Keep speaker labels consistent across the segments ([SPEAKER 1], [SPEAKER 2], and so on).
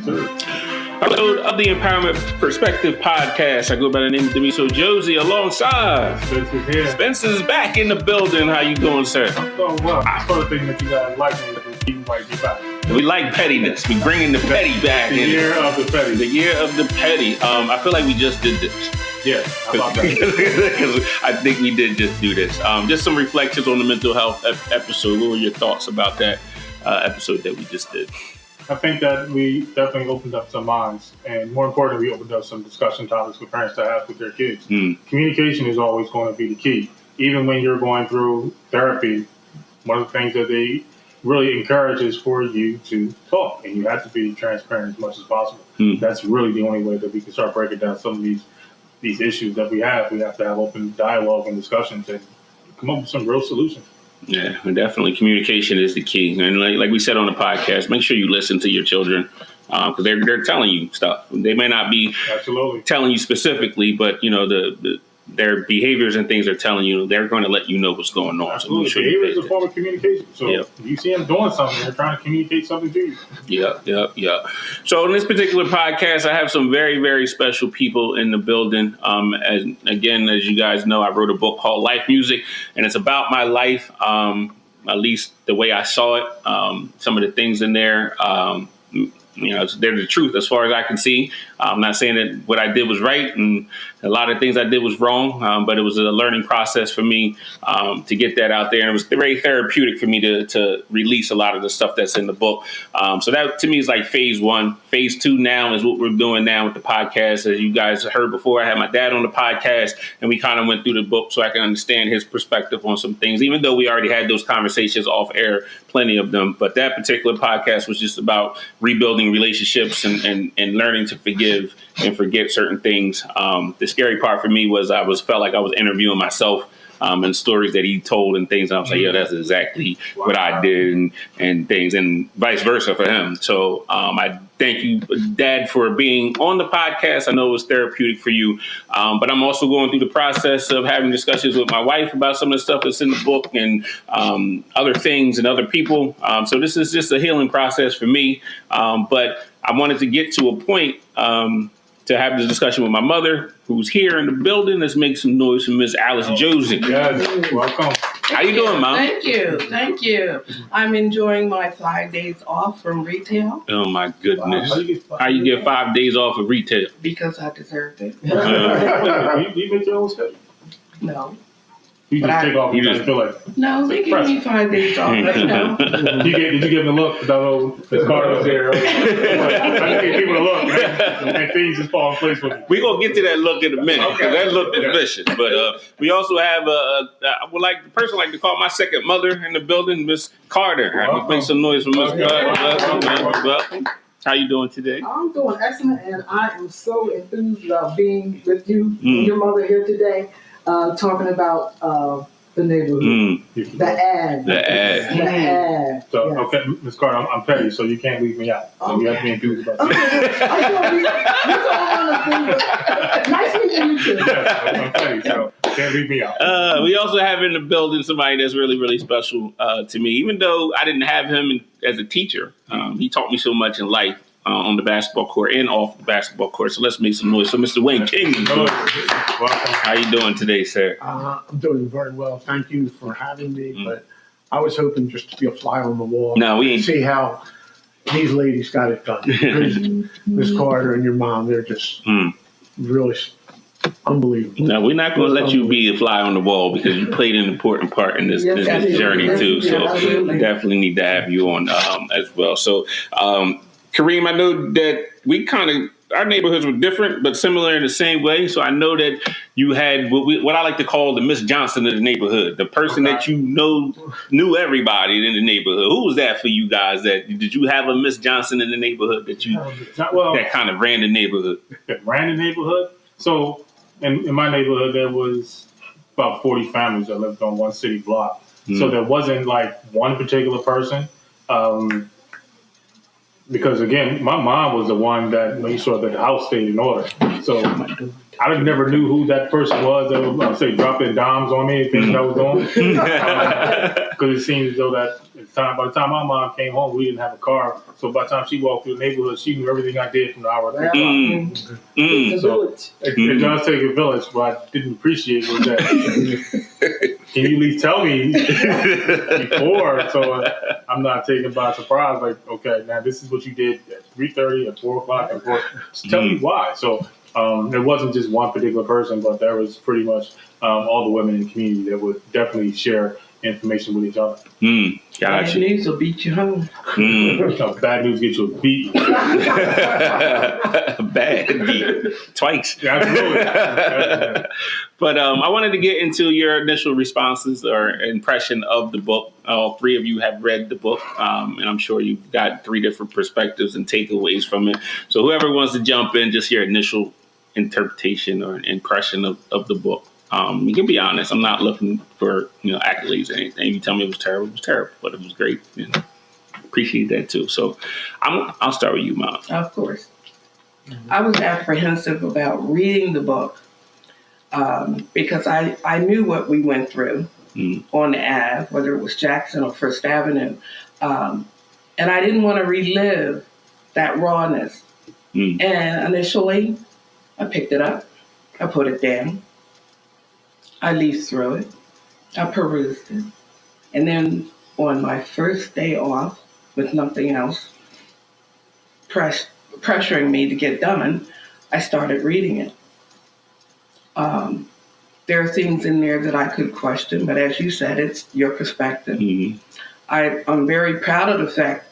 [SPEAKER 1] Episode of the Empowerment Perspective Podcast. I go by the name of Demiso Josie alongside
[SPEAKER 2] Spencer's here.
[SPEAKER 1] Spencer's back in the building. How you doing, sir?
[SPEAKER 2] I'm doing well. I saw the thing that you guys like me to keep like you back.
[SPEAKER 1] We like pettiness. We bringing the petty back.
[SPEAKER 2] The year of the petty.
[SPEAKER 1] The year of the petty. I feel like we just did this.
[SPEAKER 2] Yeah, how about that?
[SPEAKER 1] Because I think we did just do this. Just some reflections on the mental health episode. What were your thoughts about that episode that we just did?
[SPEAKER 2] I think that we definitely opened up some minds, and more importantly, we opened up some discussion topics for parents to have with their kids. Communication is always going to be the key. Even when you're going through therapy, one of the things that they really encourage is for you to talk, and you have to be transparent as much as possible. That's really the only way that we can start breaking down some of these issues that we have. We have to have open dialogue and discussions and come up with some real solutions.
[SPEAKER 1] Yeah, definitely. Communication is the key. And like we said on the podcast, make sure you listen to your children because they're telling you stuff. They may not be telling you specifically, but, you know, their behaviors and things they're telling you, they're going to let you know what's going on.
[SPEAKER 2] Absolutely.
[SPEAKER 1] So
[SPEAKER 2] behavior is a form of communication. So if you see them doing something, they're trying to communicate something to you.
[SPEAKER 1] Yep. So in this particular podcast, I have some very, very special people in the building. As you guys know, I wrote a book called Life Music, and it's about my life, at least the way I saw it. Some of the things in there, they're the truth as far as I can see. I'm not saying that what I did was right and a lot of things I did was wrong, but it was a learning process for me to get that out there. And it was very therapeutic for me to release a lot of the stuff that's in the book. So that to me is like phase one. Phase two now is what we're doing now with the podcast. As you guys heard before, I had my dad on the podcast and we kind of went through the book so I can understand his perspective on some things, even though we already had those conversations off air, plenty of them. But that particular podcast was just about rebuilding relationships and learning to forgive and forget certain things. The scary part for me was felt like I was interviewing myself and stories that he told and things. And I was like, that's exactly what I did and things, and vice versa for him. So I thank you, Dad, for being on the podcast. I know it was therapeutic for you, but I'm also going through the process of having discussions with my wife about some of the stuff that's in the book and other things and other people. So this is just a healing process for me. But I wanted to get to a point to have this discussion with my mother, who's here in the building. Let's make some noise for Miss Alice Josie.
[SPEAKER 2] Yes, welcome.
[SPEAKER 1] How you doing, Mom?
[SPEAKER 3] Thank you. I'm enjoying my 5 days off from retail.
[SPEAKER 1] Oh, my goodness. Wow. How you get 5 days off of retail?
[SPEAKER 3] Because I deserved it.
[SPEAKER 2] You make your own schedule?
[SPEAKER 3] No.
[SPEAKER 2] You just take off. You just feel like
[SPEAKER 3] no. They give me 5 days off. Did
[SPEAKER 2] you give them a look? The car was there. I just give people a look, man, and things just fall in place with you.
[SPEAKER 1] We're gonna get to that look in a minute because that look is vicious. But we also have I would like the person like to call my second mother in the building, Miss Carter. Make some noise for Miss Carter. Welcome. How you doing today?
[SPEAKER 4] I'm doing excellent, and I am so enthused about being with you and your mother here today. Talking about the neighborhood, the ad.
[SPEAKER 2] So, okay, Ms. Carter, I'm petty, so you can't leave me out. So you have to be enthused about that.
[SPEAKER 4] Nice meeting you too.
[SPEAKER 2] Yes, I'm petty, so can't leave me out.
[SPEAKER 1] We also have in the building somebody that's really, really special to me. Even though I didn't have him as a teacher, he taught me so much in life. On the basketball court and off the basketball court. So let's make some noise for Mr. Wayne King. How you doing today, sir?
[SPEAKER 5] I'm doing very well. Thank you for having me. But I was hoping just to be a fly on the wall.
[SPEAKER 1] No, we ain't.
[SPEAKER 5] See how these ladies got it done. Miss Carter and your mom, they're just really unbelievable.
[SPEAKER 1] No, we're not going to let you be a fly on the wall because you played an important part in this journey too. So definitely need to have you on as well. So, Kareem, I know that our neighborhoods were different, but similar in the same way. So I know that you had what I like to call the Miss Johnson of the neighborhood, the person that knew everybody in the neighborhood. Who was that for you guys? Did you have a Miss Johnson in the neighborhood that kind of ran the neighborhood?
[SPEAKER 2] Ran the neighborhood? So in my neighborhood, there was about 40 families that lived on one city block. So there wasn't like one particular person. Because again, my mom was the one that made sure that the house stayed in order. So I never knew who that person was that would, dropping dimes on me and things I was doing. Because it seemed as though that By the time my mom came home, we didn't have a car. So by the time she walked through the neighborhood, she knew everything I did from the hour.
[SPEAKER 4] It's a
[SPEAKER 2] So
[SPEAKER 4] village.
[SPEAKER 2] it does take a village. What I didn't appreciate was that can you at least tell me before, so I'm not taken by surprise. Like, okay, now this is what you did at 3:30, at 4:00, and 4. Just tell me why. So it wasn't just one particular person, but there was pretty much all the women in the community that would definitely share information with each other.
[SPEAKER 1] Bad
[SPEAKER 3] Bad news will beat you home.
[SPEAKER 2] Bad news gets you a beat.
[SPEAKER 1] Bad beat twice.
[SPEAKER 2] Yeah, absolutely.
[SPEAKER 1] But I wanted to get into your initial responses or impression of the book. All three of you have read the book, and I'm sure you've got three different perspectives and takeaways from it. So whoever wants to jump in, just your initial interpretation or impression of the book. You can be honest. I'm not looking for accolades or anything. You tell me it was terrible, but it was great. Appreciate that too. So I'll start with you, Mom.
[SPEAKER 3] Of course. I was apprehensive about reading the book because I knew what we went through on the Ave, whether it was Jackson or First Avenue. And I didn't want to relive that rawness. And initially, I picked it up. I put it down. I leafed through it. I perused it. And then on my first day off, with nothing else pressuring me to get done, I started reading it. There are things in there that I could question, but as you said, it's your perspective. I'm very proud of the fact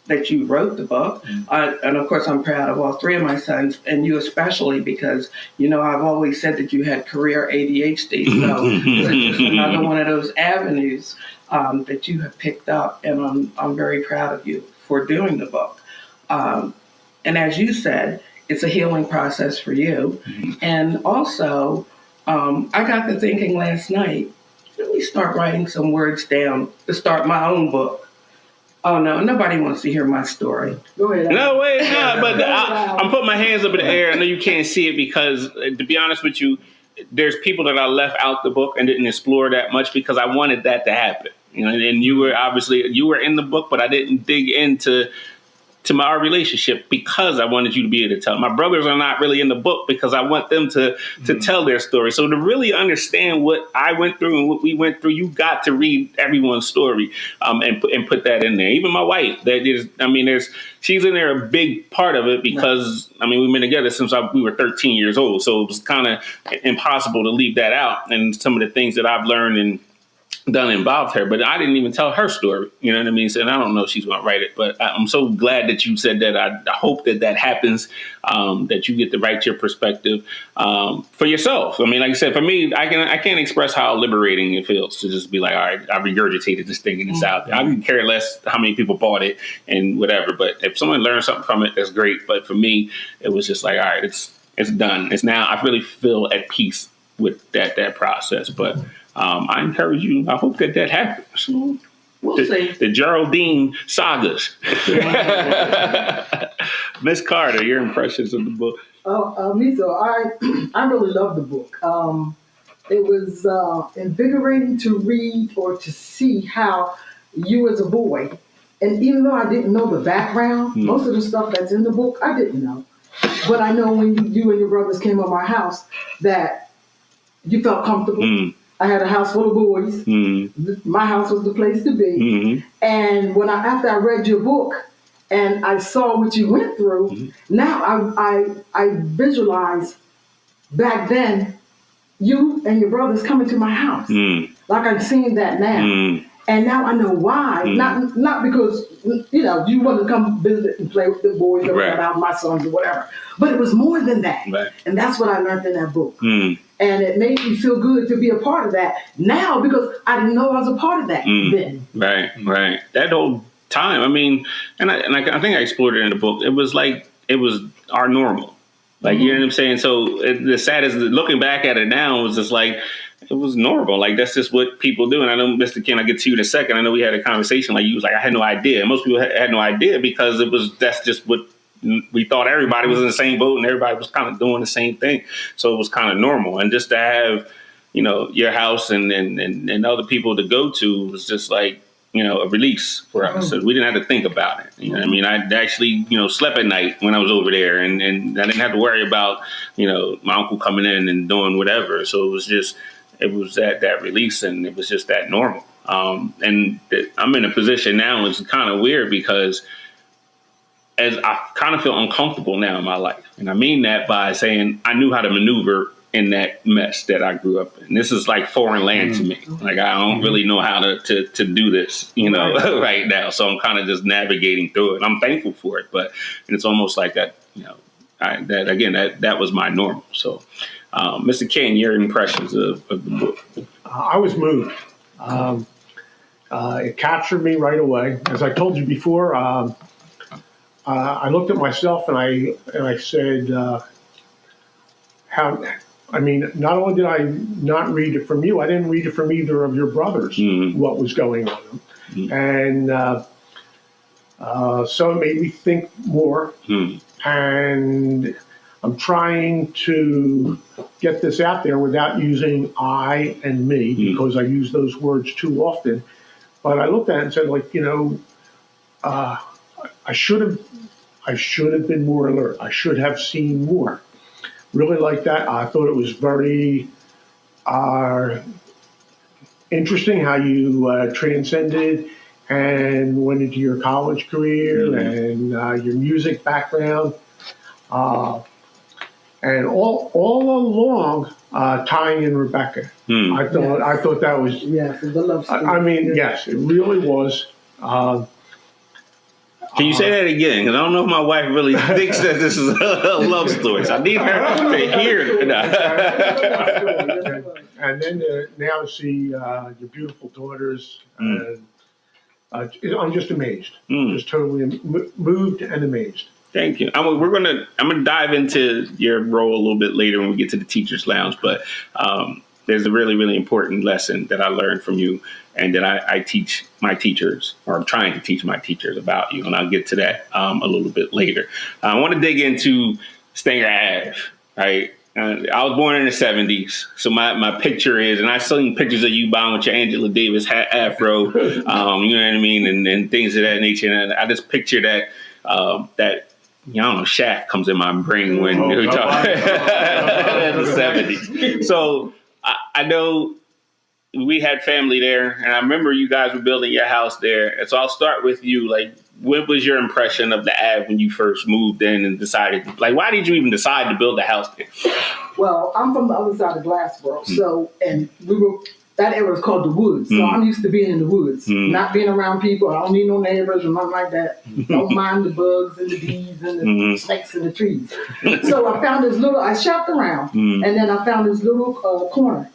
[SPEAKER 3] that you wrote the book. And of course, I'm proud of all three of my sons, and you especially, because, I've always said that you had career ADHD. So it's just another one of those avenues that you have picked up. And I'm very proud of you for doing the book. And as you said, it's a healing process for you. And also, I got to thinking last night, let me start writing some words down to start my own book. Oh, no, nobody wants to hear my story.
[SPEAKER 4] Go ahead.
[SPEAKER 1] No, wait, no, but I'm putting my hands up in the air. I know you can't see it because, to be honest with you, there's people that I left out the book and didn't explore that much because I wanted that to happen. And you were in the book, but I didn't dig into our relationship because I wanted you to be able to tell. My brothers are not really in the book because I want them to tell their story. So to really understand what I went through and what we went through, you got to read everyone's story and put that in there. Even my wife, she's in there a big part of it because, we've been together since we were 13 years old. So it was kind of impossible to leave that out. And some of the things that I've learned and done involved her, but I didn't even tell her story. You know what I mean? So, and I don't know if she's going to write it, but I'm so glad that you said that. I hope that happens, that you get to write your perspective for yourself. Like I said, for me, I can't express how liberating it feels to just be like, all right, I regurgitated this thing and it's out there. I can care less how many people bought it and whatever, but if someone learns something from it, that's great. But for me, it was just like, all right, it's done. It's now. I really feel at peace with that process, but. I encourage you. I hope that happens.
[SPEAKER 3] We'll see.
[SPEAKER 1] The Geraldine sagas. Miss Carter, your impressions of the book.
[SPEAKER 4] Me too. I really love the book. It was invigorating to read or to see how you as a boy, and even though I didn't know the background, most of the stuff that's in the book, I didn't know. But I know when you and your brothers came to my house that you felt comfortable. I had a house full of boys. My house was the place to be. And after I read your book and I saw what you went through, now I visualize back then you and your brothers coming to my house. Like I'm seeing that now. And now I know why. Not because you want to come visit and play with the boys or about my sons or whatever. But it was more than that. Right. And that's what I learned in that book. And it made me feel good to be a part of that now because I didn't know I was a part of that then.
[SPEAKER 1] Right. That whole time, and I think I explored it in the book. It was like, it was our normal. Like, you know what I'm saying? So the saddest, looking back at it now, was just like, it was normal. Like, that's just what people do. And I know, Mr. Ken, I'll get to you in a second. I know we had a conversation. Like, you was like, I had no idea. Most people had no idea because that's just what we thought. Everybody was in the same boat and everybody was kind of doing the same thing. So it was kind of normal. And just to have, your house and other people to go to was just like, a release for us. So we didn't have to think about it. You know what I mean? I actually, slept at night when I was over there, and I didn't have to worry about, my uncle coming in and doing whatever. So it was that release, and it was just that normal. And I'm in a position now, it's kind of weird because as I kind of feel uncomfortable now in my life. And I mean that by saying I knew how to maneuver in that mess that I grew up in. This is like foreign land to me. Like I don't really know how to do this, right now. So I'm kind of just navigating through it. I'm thankful for it, but it's almost like that, that was my normal. So, Mr. King, your impressions of the book?
[SPEAKER 5] I was moved. It captured me right away. As I told you before, I looked at myself and I said, not only did I not read it from you, I didn't read it from either of your brothers, what was going on. And so it made me think more. And I'm trying to get this out there without using I and me, because I use those words too often. But I looked at it and said, I should have been more alert. I should have seen more. Really like that. I thought it was very interesting how you transcended and went into your college career and your music background, and all along tying in Rebecca. I thought that was
[SPEAKER 4] the love story.
[SPEAKER 5] Yes, it really was.
[SPEAKER 1] Can you say that again? Because I don't know if my wife really thinks that this is a love story. So I need her to hear it.
[SPEAKER 5] And then now to see your beautiful daughters, I'm just amazed. Just totally moved and amazed.
[SPEAKER 1] Thank you. I'm gonna dive into your role a little bit later when we get to the teacher's lounge, but there's a really, really important lesson that I learned from you and that I teach my teachers, or I'm trying to teach my teachers about you, and I'll get to that a little bit later. I want to dig into Stanger Ave, right? I was born in the 70s, so my picture is, and I've seen pictures of you buying with your Angela Davis hat afro, you know what I mean, and things of that nature, and I just picture that, Shaq comes in my brain when we talk in the 70s. So I know we had family there, and I remember you guys were building your house there. And so I'll start with you. Like, what was your impression of the Ave when you first moved in and decided, why did you even decide to build a house there?
[SPEAKER 4] Well, I'm from the other side of Glassboro, and that area was called the woods. So I'm used to being in the woods, not being around people. I don't need no neighbors or nothing like that. Don't mind the bugs and the bees and the snakes in the trees. So I found I shopped around, and then I found this little corner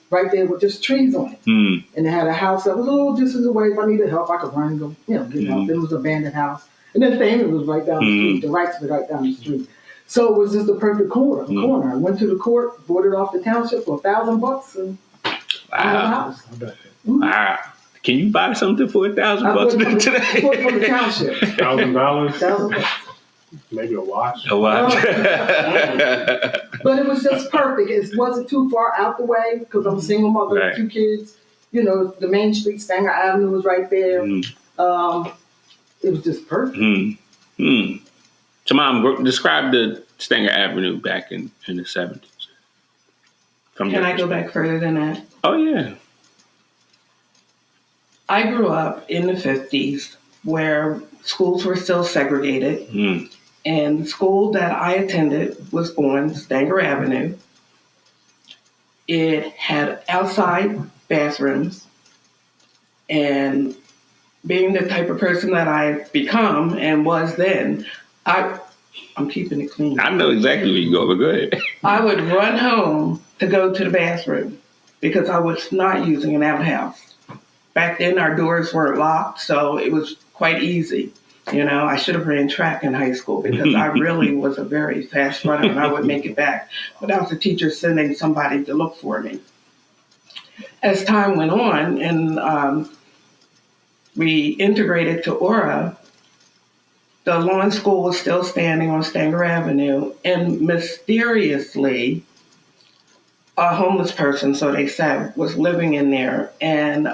[SPEAKER 4] right there with just trees on it. And it had a house that was a little distance away. If I needed help, I could run and go, get help. It was an abandoned house. And then family was right down the street. The rights were right down the street. So it was just the perfect corner. I went to the court, bought it off the township for $1,000, and I have a house.
[SPEAKER 1] Wow. Can you buy something for $1,000 today?
[SPEAKER 4] For the township.
[SPEAKER 2] $1,000? Maybe a watch.
[SPEAKER 1] A watch.
[SPEAKER 4] But it was just perfect. It wasn't too far out the way because I'm a single mother of 2 kids. The main street, Stanger Avenue was right there. It was just perfect.
[SPEAKER 1] So, Mom, describe the Stanger Avenue back in the 70s.
[SPEAKER 3] Can I go back further than that?
[SPEAKER 1] Oh, yeah.
[SPEAKER 3] I grew up in the 50s where schools were still segregated. And the school that I attended was on Stanger Avenue. It had outside bathrooms. And being the type of person that I've become and was then, I'm keeping it clean.
[SPEAKER 1] I know exactly where you go, but go ahead.
[SPEAKER 3] I would run home to go to the bathroom because I was not using an outhouse. Back then, our doors weren't locked, so it was quite easy. I should have ran track in high school because I really was a very fast runner and I would make it back without the teacher sending somebody to look for me. As time went on and we integrated to Aura, the lawn school was still standing on Stanger Avenue, and mysteriously, a homeless person, so they said, was living in there and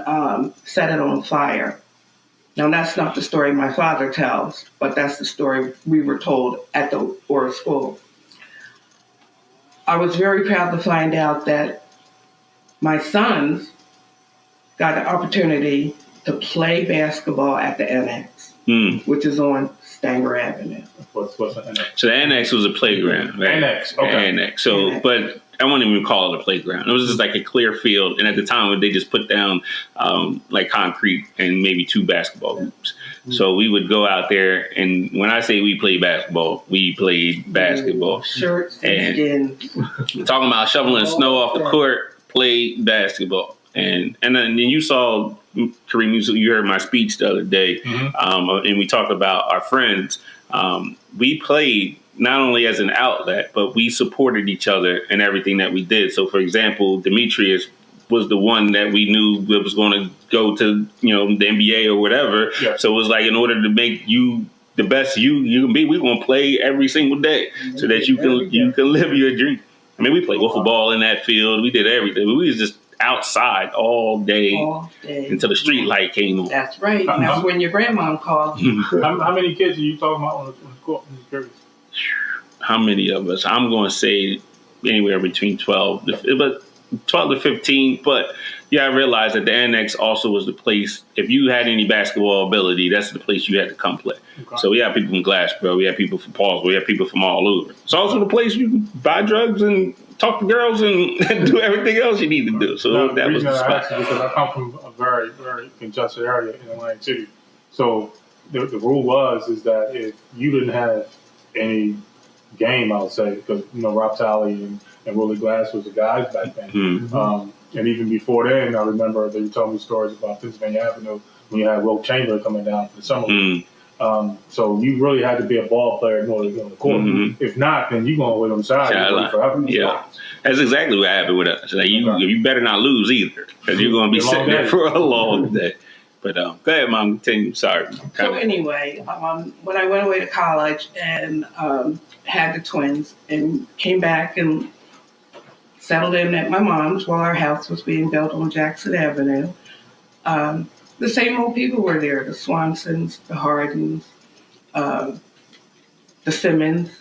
[SPEAKER 3] set it on fire. Now, that's not the story my father tells, but that's the story we were told at the Orr School. I was very proud to find out that my sons got the opportunity to play basketball at the Annex, which is on Stanger Avenue.
[SPEAKER 2] What's the Annex?
[SPEAKER 1] So the Annex was a playground, right?
[SPEAKER 2] Annex, okay.
[SPEAKER 1] Annex. So,
[SPEAKER 3] Annex.
[SPEAKER 1] but I wouldn't even call it a playground. It was just like a clear field. And at the time, they just put down like concrete and maybe 2 basketball hoops. So we would go out there, and when I say we played basketball, we played basketball.
[SPEAKER 3] Shirts and skins.
[SPEAKER 1] Talking about shoveling snow off the court, played basketball. And then you saw, Kareem, you heard my speech the other day, and we talked about our friends. We played not only as an outlet, but we supported each other in everything that we did. So, for example, Demetrius was the one that we knew that was going to go to, the NBA or whatever. Yeah. So it was like, in order to make you the best you can be, we're going to play every single day so that you can live your dream. I mean, we played wiffle ball in that field. We did everything. We was just outside all day until the street light came on.
[SPEAKER 3] That's right. That's when your grandma called.
[SPEAKER 2] How many kids are you talking about on the court?
[SPEAKER 1] How many of us? I'm going to say anywhere between 12 to 15. But I realized that the Annex also was the place, if you had any basketball ability, that's the place you had to come play. Okay. So we had people from Glassboro, we had people from Paulsville, we had people from all over. It's also the place you can buy drugs and talk to girls and do everything else you need to do. So
[SPEAKER 2] now,
[SPEAKER 1] that was the spot.
[SPEAKER 2] Because I come from a very, very congested area in Atlantic City. So the rule is that if you didn't have any game, I would say, because Rob Talley and Willie Glass was the guys back then. Mm-hmm. And even before then, I remember they were telling me stories about Pennsylvania Avenue when you had Will Chamber coming down for the summer. Mm-hmm. So you really had to be a ball player in order to get on the court. Mm-hmm. If not, then you're going to wait on the side forever.
[SPEAKER 1] Yeah, that's exactly what happened with us. Like you better not lose either, because you're going to be sitting there for a long day. But go ahead, Mom. Continue. Sorry.
[SPEAKER 3] So anyway, when I went away to college and had the twins and came back and settled in at my mom's while our house was being built on Jackson Avenue, the same old people were there, the Swansons, the Hardens, the Simmons,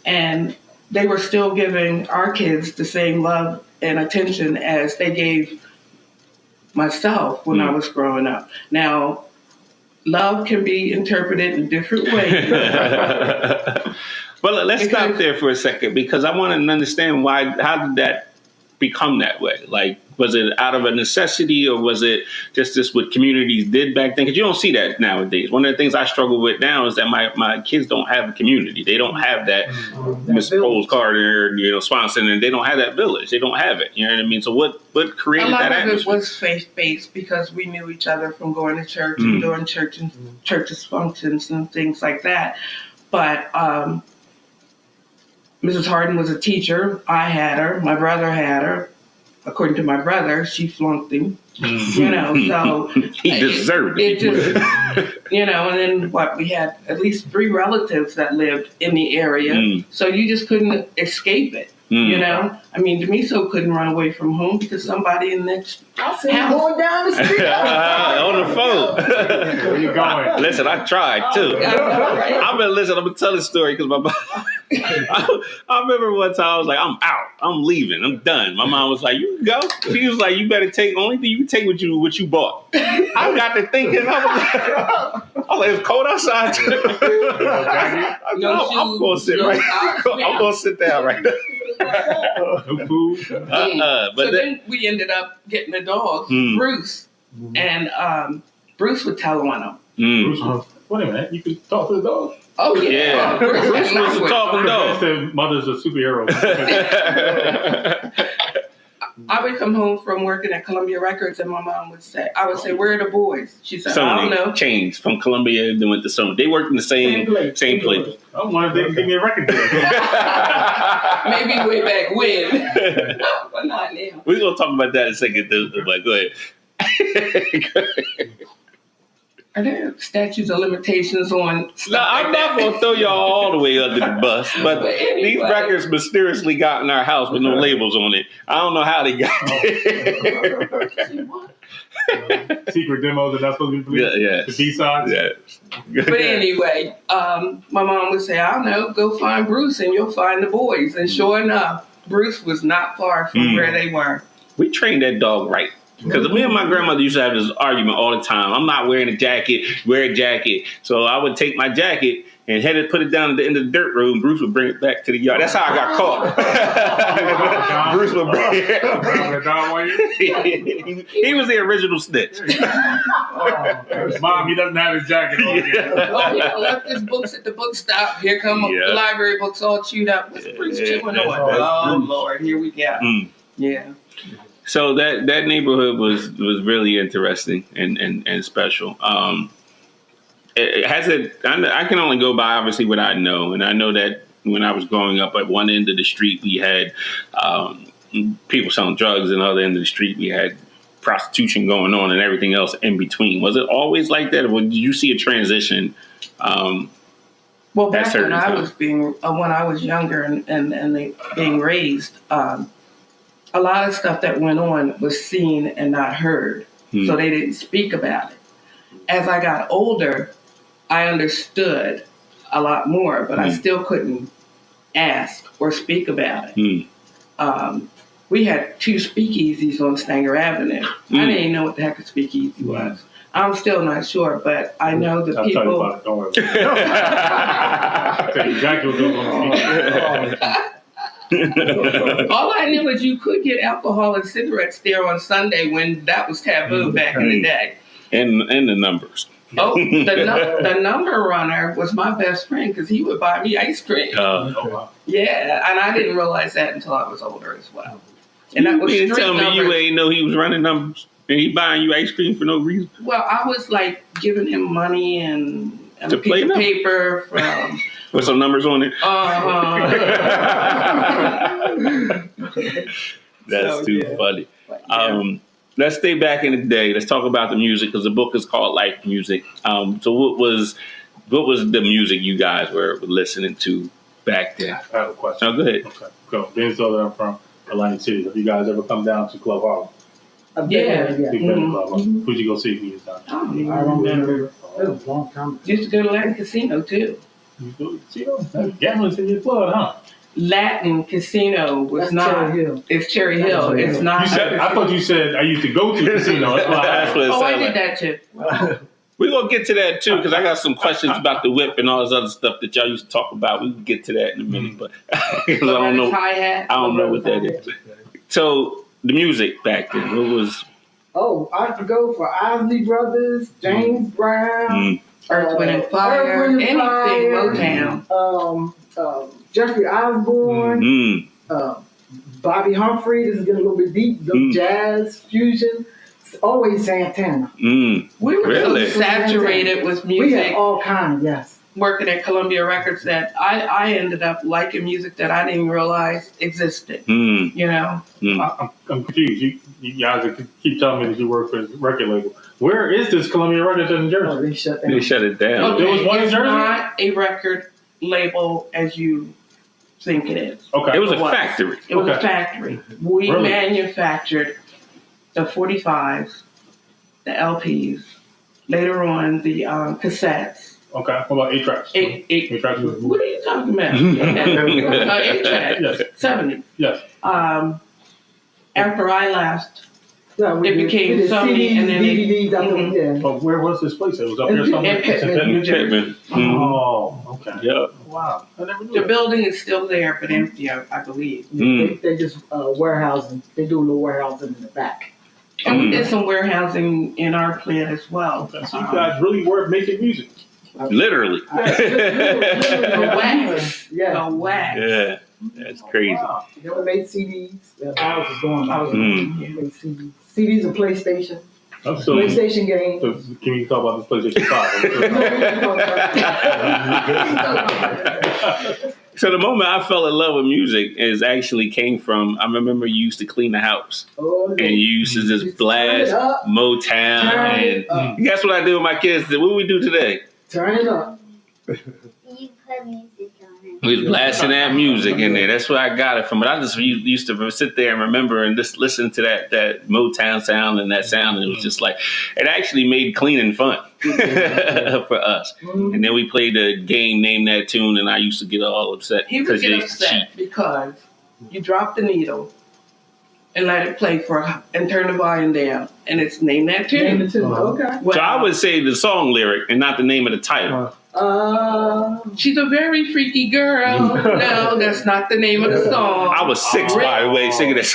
[SPEAKER 3] and they were still giving our kids the same love and attention as they gave myself when I was growing up. Now, love can be interpreted in different ways.
[SPEAKER 1] Well, let's stop there for a second, because I want to understand how did that become that way? Like, was it out of a necessity, or was it just this what communities did back then? Because you don't see that nowadays. One of the things I struggle with now is that my kids don't have a community. They don't have that Miss Bowles Carter, Swanson, and they don't have that village. They don't have it. You know what I mean? So what created that atmosphere? A lot of it
[SPEAKER 3] was faith-based because we knew each other from going to church and doing churches functions and things like that. But Mrs. Harden was a teacher. I had her. My brother had her. According to my brother, she flunked him. So
[SPEAKER 1] he deserved it.
[SPEAKER 3] And then we had at least 3 relatives that lived in the area. So you just couldn't escape it. I mean, Demiso couldn't run away from home because somebody in the next house
[SPEAKER 4] going down the street
[SPEAKER 1] on the phone.
[SPEAKER 2] Where you going?
[SPEAKER 1] Listen, I tried too. I'm gonna tell this story because my mom. I remember one time I was like, I'm out. I'm leaving. I'm done. My mom was like, you can go. She was like, you better take. Only thing you can take what you bought. I got to thinking. I was like, it's cold outside. I'm gonna sit right. I'm gonna sit down right now.
[SPEAKER 2] No food.
[SPEAKER 3] But then we ended up getting a dog, Bruce, and Bruce would tell on him.
[SPEAKER 2] Bruce, wait a minute, you could talk to the dog?
[SPEAKER 3] Oh yeah,
[SPEAKER 1] Bruce was a talking dog.
[SPEAKER 2] Their mother's a superhero.
[SPEAKER 3] I would come home from working at Columbia Records, and my mom would say, "Where are the boys?" She said,
[SPEAKER 1] Sony,
[SPEAKER 3] "I don't know."
[SPEAKER 1] Changed from Columbia, then went to Sony. They worked in the same place.
[SPEAKER 2] I wonder if they can give me a record deal.
[SPEAKER 3] Maybe way back when, but not now.
[SPEAKER 1] We're gonna talk about that in a second. But go ahead.
[SPEAKER 3] Are there statutes of limitations on stuff?
[SPEAKER 1] No, I'm not going to throw y'all all the way under the bus, but anyway. These records mysteriously got in our house with no labels on it. I don't know how they got there.
[SPEAKER 2] Secret demos are not supposed to be released.
[SPEAKER 1] Yeah,
[SPEAKER 2] The B-sides.
[SPEAKER 1] yeah.
[SPEAKER 3] But anyway, my mom would say, I don't know, go find Bruce and you'll find the boys. And sure enough, Bruce was not far from where they were.
[SPEAKER 1] We trained that dog right. Because me and my grandmother used to have this argument all the time. I'm not wearing a jacket, wear a jacket. So I would take my jacket and put it down at the end of the dirt road. Bruce would bring it back to the yard. That's how I got caught. Bruce would bring it. He was the original snitch.
[SPEAKER 2] Mom, he doesn't have his jacket on.
[SPEAKER 3] Oh, yeah, left his books at the book stop. Here come the library books all chewed up. What's Bruce chewing on? Oh, Lord, here we go. Yeah.
[SPEAKER 1] So that neighborhood was really interesting and special. I can only go by obviously what I know, and I know that when I was growing up, at one end of the street we had people selling drugs, and the other end of the street we had prostitution going on, and everything else in between. Was it always like that, or did you see a transition?
[SPEAKER 3] Well, back when I was younger and being raised. A lot of stuff that went on was seen and not heard, so they didn't speak about it. As I got older, I understood a lot more, but I still couldn't ask or speak about it. We had 2 speakeasies on Stanger Avenue. I didn't even know what the heck a speakeasy was. I'm still not sure, but I know the people.
[SPEAKER 2] Tell you about it. Don't worry. I'll tell you exactly what's going on.
[SPEAKER 3] All I knew is you could get alcohol and cigarettes there on Sunday when that was taboo back in the day.
[SPEAKER 1] And the numbers.
[SPEAKER 3] Oh, the number runner was my best friend because he would buy me ice cream. Yeah, and I didn't realize that until I was older as well. And that was street
[SPEAKER 1] tell me
[SPEAKER 3] numbers.
[SPEAKER 1] you ain't know he was running numbers and he buying you ice cream for no reason.
[SPEAKER 3] Well, I was like giving him money and a
[SPEAKER 1] To
[SPEAKER 3] piece of paper from.
[SPEAKER 1] With some numbers on it. That's too funny. Let's stay back in the day. Let's talk about the music because the book is called Life Music. So what was the music you guys were listening to back then?
[SPEAKER 2] I have a question.
[SPEAKER 1] Oh, go ahead.
[SPEAKER 2] Okay, go. Being so that I'm from Atlantic City, have you guys ever come down to Club Harlem?
[SPEAKER 3] Yeah.
[SPEAKER 2] Big Club Harlem. Who'd you go see when you was down there?
[SPEAKER 3] I don't remember.
[SPEAKER 4] It was a long time ago.
[SPEAKER 3] Used to go to Latin Casino too.
[SPEAKER 2] You go see them? Gambling's in your blood, huh?
[SPEAKER 3] Latin Casino was
[SPEAKER 4] That's
[SPEAKER 3] not.
[SPEAKER 4] Cherry Hill.
[SPEAKER 3] It's Cherry Hill. It's not.
[SPEAKER 2] I thought you said I used to go to the casino. That's why
[SPEAKER 1] That's what it
[SPEAKER 3] Oh, I
[SPEAKER 1] sounded
[SPEAKER 3] did
[SPEAKER 1] like.
[SPEAKER 3] that too.
[SPEAKER 1] We're going to get to that too because I got some questions about the whip and all this other stuff that y'all used to talk about. We can get to that in a minute, but 'cause I don't know. I don't know what that is. So the music back then, what was?
[SPEAKER 4] Oh, I could go for Isley Brothers, James Brown,
[SPEAKER 3] Earth, Wind and Fire,
[SPEAKER 4] Earth, Wind and
[SPEAKER 3] anything
[SPEAKER 4] Fire,
[SPEAKER 3] Motown.
[SPEAKER 4] Jeffrey Osborne, Bobby Humphrey. This is getting a little bit deep. Jazz, fusion. It's always Santana.
[SPEAKER 3] We were
[SPEAKER 1] Really?
[SPEAKER 3] so saturated with
[SPEAKER 4] We
[SPEAKER 3] music.
[SPEAKER 4] had all kinds, yes.
[SPEAKER 3] Working at Columbia Records that I ended up liking music that I didn't realize existed. You know?
[SPEAKER 2] I'm confused. You guys keep telling me that you work for a record label. Where is this Columbia Records in Jersey?
[SPEAKER 4] Oh, they shut down.
[SPEAKER 1] They shut it down.
[SPEAKER 3] Okay,
[SPEAKER 2] There was one in
[SPEAKER 3] it's
[SPEAKER 2] Jersey?
[SPEAKER 3] not a record label as you think it is.
[SPEAKER 2] Okay.
[SPEAKER 1] It was a
[SPEAKER 3] What?
[SPEAKER 1] factory.
[SPEAKER 3] It was a
[SPEAKER 2] Okay.
[SPEAKER 3] factory. We
[SPEAKER 2] Really?
[SPEAKER 3] manufactured the 45s, the LPs, later on the cassettes.
[SPEAKER 2] Okay. What about 8-tracks?
[SPEAKER 3] Eight-
[SPEAKER 2] 8-tracks?
[SPEAKER 3] What are you talking about? 8-track,
[SPEAKER 2] Yes.
[SPEAKER 3] 70s.
[SPEAKER 2] Yes.
[SPEAKER 3] After I left,
[SPEAKER 4] Yeah, we
[SPEAKER 3] It
[SPEAKER 4] did-
[SPEAKER 3] became
[SPEAKER 4] we did
[SPEAKER 3] Sony,
[SPEAKER 4] CDs,
[SPEAKER 3] and then
[SPEAKER 4] DVDs. Yeah.
[SPEAKER 2] But where was this place? It was up here
[SPEAKER 4] In
[SPEAKER 2] somewhere?
[SPEAKER 3] in Pittman, New Jersey.
[SPEAKER 1] Pittman.
[SPEAKER 2] Oh, okay.
[SPEAKER 1] Yeah.
[SPEAKER 2] Wow. I never knew
[SPEAKER 3] The
[SPEAKER 2] that.
[SPEAKER 3] building is still there, but empty, I believe.
[SPEAKER 4] They just warehousing. They do a little warehousing in the back.
[SPEAKER 3] And we did some warehousing in our plant as well.
[SPEAKER 2] Okay. So you guys really were making music.
[SPEAKER 1] Literally.
[SPEAKER 3] The wax.
[SPEAKER 4] Yeah.
[SPEAKER 3] The wax.
[SPEAKER 1] Yeah. That's crazy.
[SPEAKER 2] Wow.
[SPEAKER 4] They never made CDs. I was going. They made CDs. CDs and PlayStation.
[SPEAKER 2] I'm still.
[SPEAKER 4] PlayStation games.
[SPEAKER 2] So can we talk about this PlayStation 5?
[SPEAKER 1] So the moment I fell in love with music came from, I remember you used to clean the house.
[SPEAKER 4] Oh,
[SPEAKER 1] And you used to just blast
[SPEAKER 4] Turn it up.
[SPEAKER 1] Motown.
[SPEAKER 4] Turn it up.
[SPEAKER 1] And guess what I do with my kids? What do we do today?
[SPEAKER 4] Turn it up.
[SPEAKER 6] You put music on and
[SPEAKER 1] We was blasting that music in there. That's where I got it from. But I just used to sit there and remember and just listen to that Motown sound and that sound. And it was just like, it actually made cleaning fun for us. Mm-hmm. And then we played a game, Name That Tune, and I used to get all upset.
[SPEAKER 3] He would get upset because you dropped the needle and let it play and turn the volume down. And it's Name That Tune.
[SPEAKER 4] Name the tune. Okay.
[SPEAKER 1] Well, so I would say the song lyric and not the name of the title.
[SPEAKER 3] She's a very freaky girl. No, that's not the name of the song.
[SPEAKER 1] I was 6, by the way, singing this.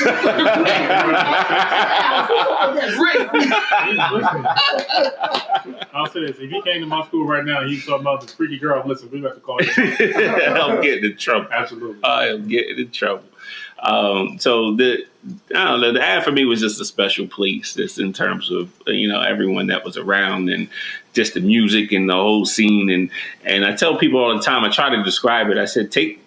[SPEAKER 2] I'll say this: if he came to my school right now and he saw about this freaky girl, listen, we got to call you.
[SPEAKER 1] I'm getting in trouble.
[SPEAKER 2] Absolutely,
[SPEAKER 1] I am getting in trouble. So I don't know, the ad for me was just a special place, just in terms of, everyone that was around and just the music and the whole scene. And I tell people all the time, I try to describe it. I said, take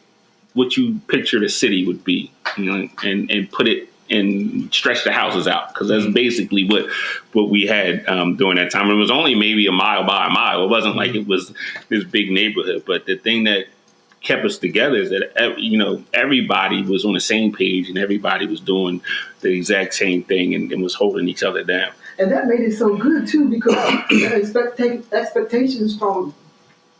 [SPEAKER 1] what you picture the city would be, and put it and stretch the houses out. Cause that's basically what we had, during that time. It was only maybe a mile by a mile. It wasn't like it was this big neighborhood, but the thing that kept us together is that everybody was on the same page and everybody was doing the exact same thing and was holding each other down.
[SPEAKER 4] And that made it so good too, because expectations from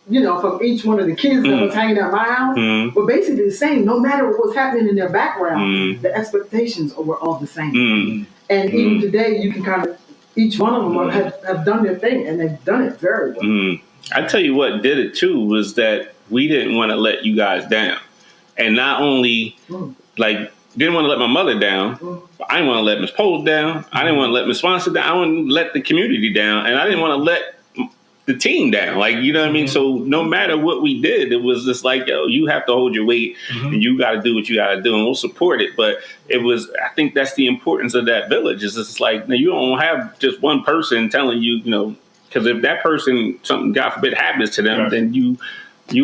[SPEAKER 4] each one of the kids that was hanging out my house were basically the same. No matter what was happening in their background, the expectations were all the same. And even today, you can kind of, each one of them have done their thing, and they've done it very well.
[SPEAKER 1] I tell you what did it too was that we didn't want to let you guys down. And not only, didn't want to let my mother down, but I didn't want to let Miss Poles down. I didn't want to let Miss Swanson down. I didn't want to let the community down. And I didn't want to let the team down. You know what I mean? So no matter what we did, it was just like, yo, you have to hold your weight and you got to do what you got to do and we'll support it. But I think that's the importance of that village. It's just like, now you don't have just one person telling you, because if that person, something, God forbid, happens to them, then you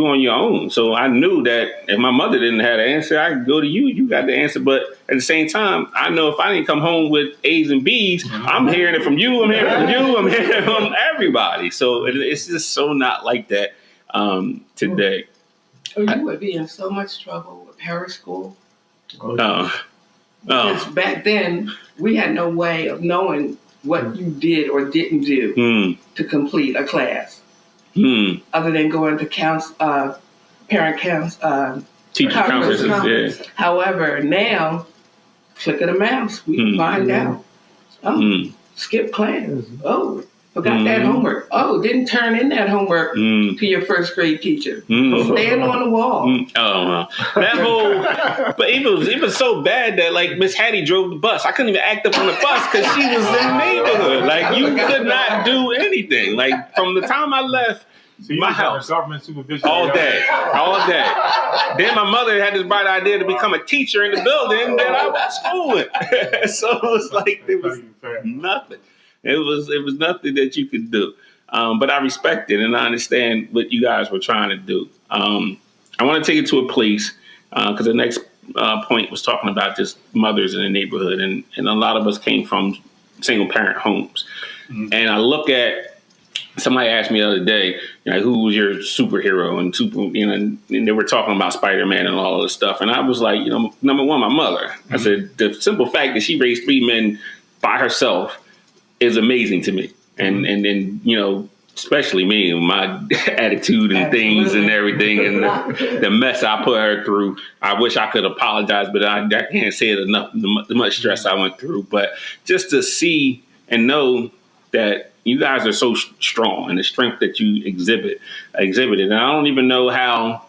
[SPEAKER 1] on your own. So I knew that if my mother didn't have the answer, I could go to you. You got the answer. But at the same time, I know if I didn't come home with A's and B's, I'm hearing it from you. I'm hearing it from you. I'm hearing it from everybody. So it's just so not like that today.
[SPEAKER 3] You would be in so much trouble with Paris school. Because back then, we had no way of knowing what you did or didn't do to complete a class. Other than going to parent teacher conferences. Yeah. However, now, click of the mouse, we can find out. Skip class. Forgot that homework. Didn't turn in that homework to your first grade teacher. Stand on the wall.
[SPEAKER 1] That whole, but it was so bad that Miss Hattie drove the bus. I couldn't even act up on the bus because she was in the neighborhood. You could not do anything. From the time I left my house,
[SPEAKER 2] government supervision
[SPEAKER 1] all day. Then my mother had this bright idea to become a teacher in the building that I was schooling. So it was there was nothing. It was nothing that you could do. But I respect it and I understand what you guys were trying to do. I want to take it to a place because the next point was talking about just mothers in the neighborhood. And a lot of us came from single parent homes. And I look at, somebody asked me the other day, who was your superhero? And they were talking about Spider-Man and all of this stuff. And I was like, number one, my mother. I said, the simple fact that she raised 3 men by herself is amazing to me. And then, especially me and my attitude and things and everything and the mess I put her through. I wish I could apologize, but I can't say it enough, the much stress I went through. But just to see and know that you guys are so strong and the strength that you exhibited. And I don't even know how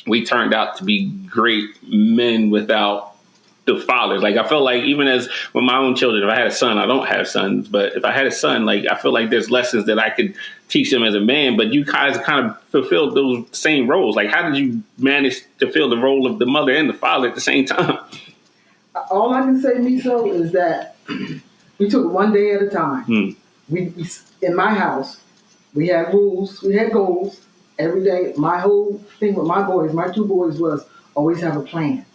[SPEAKER 1] we turned out to be great men without the fathers. I felt like even as with my own children, if I had a son, I don't have sons, but if I had a son, I feel like there's lessons that I could teach him as a man, but you guys kind of fulfilled those same roles. How did you manage to fill the role of the mother and the father at the same time?
[SPEAKER 4] All I can say, Miso, is that we took it one day at a time. We in my house, we had rules, we had goals every day. My whole thing with my 2 boys was always have a plan.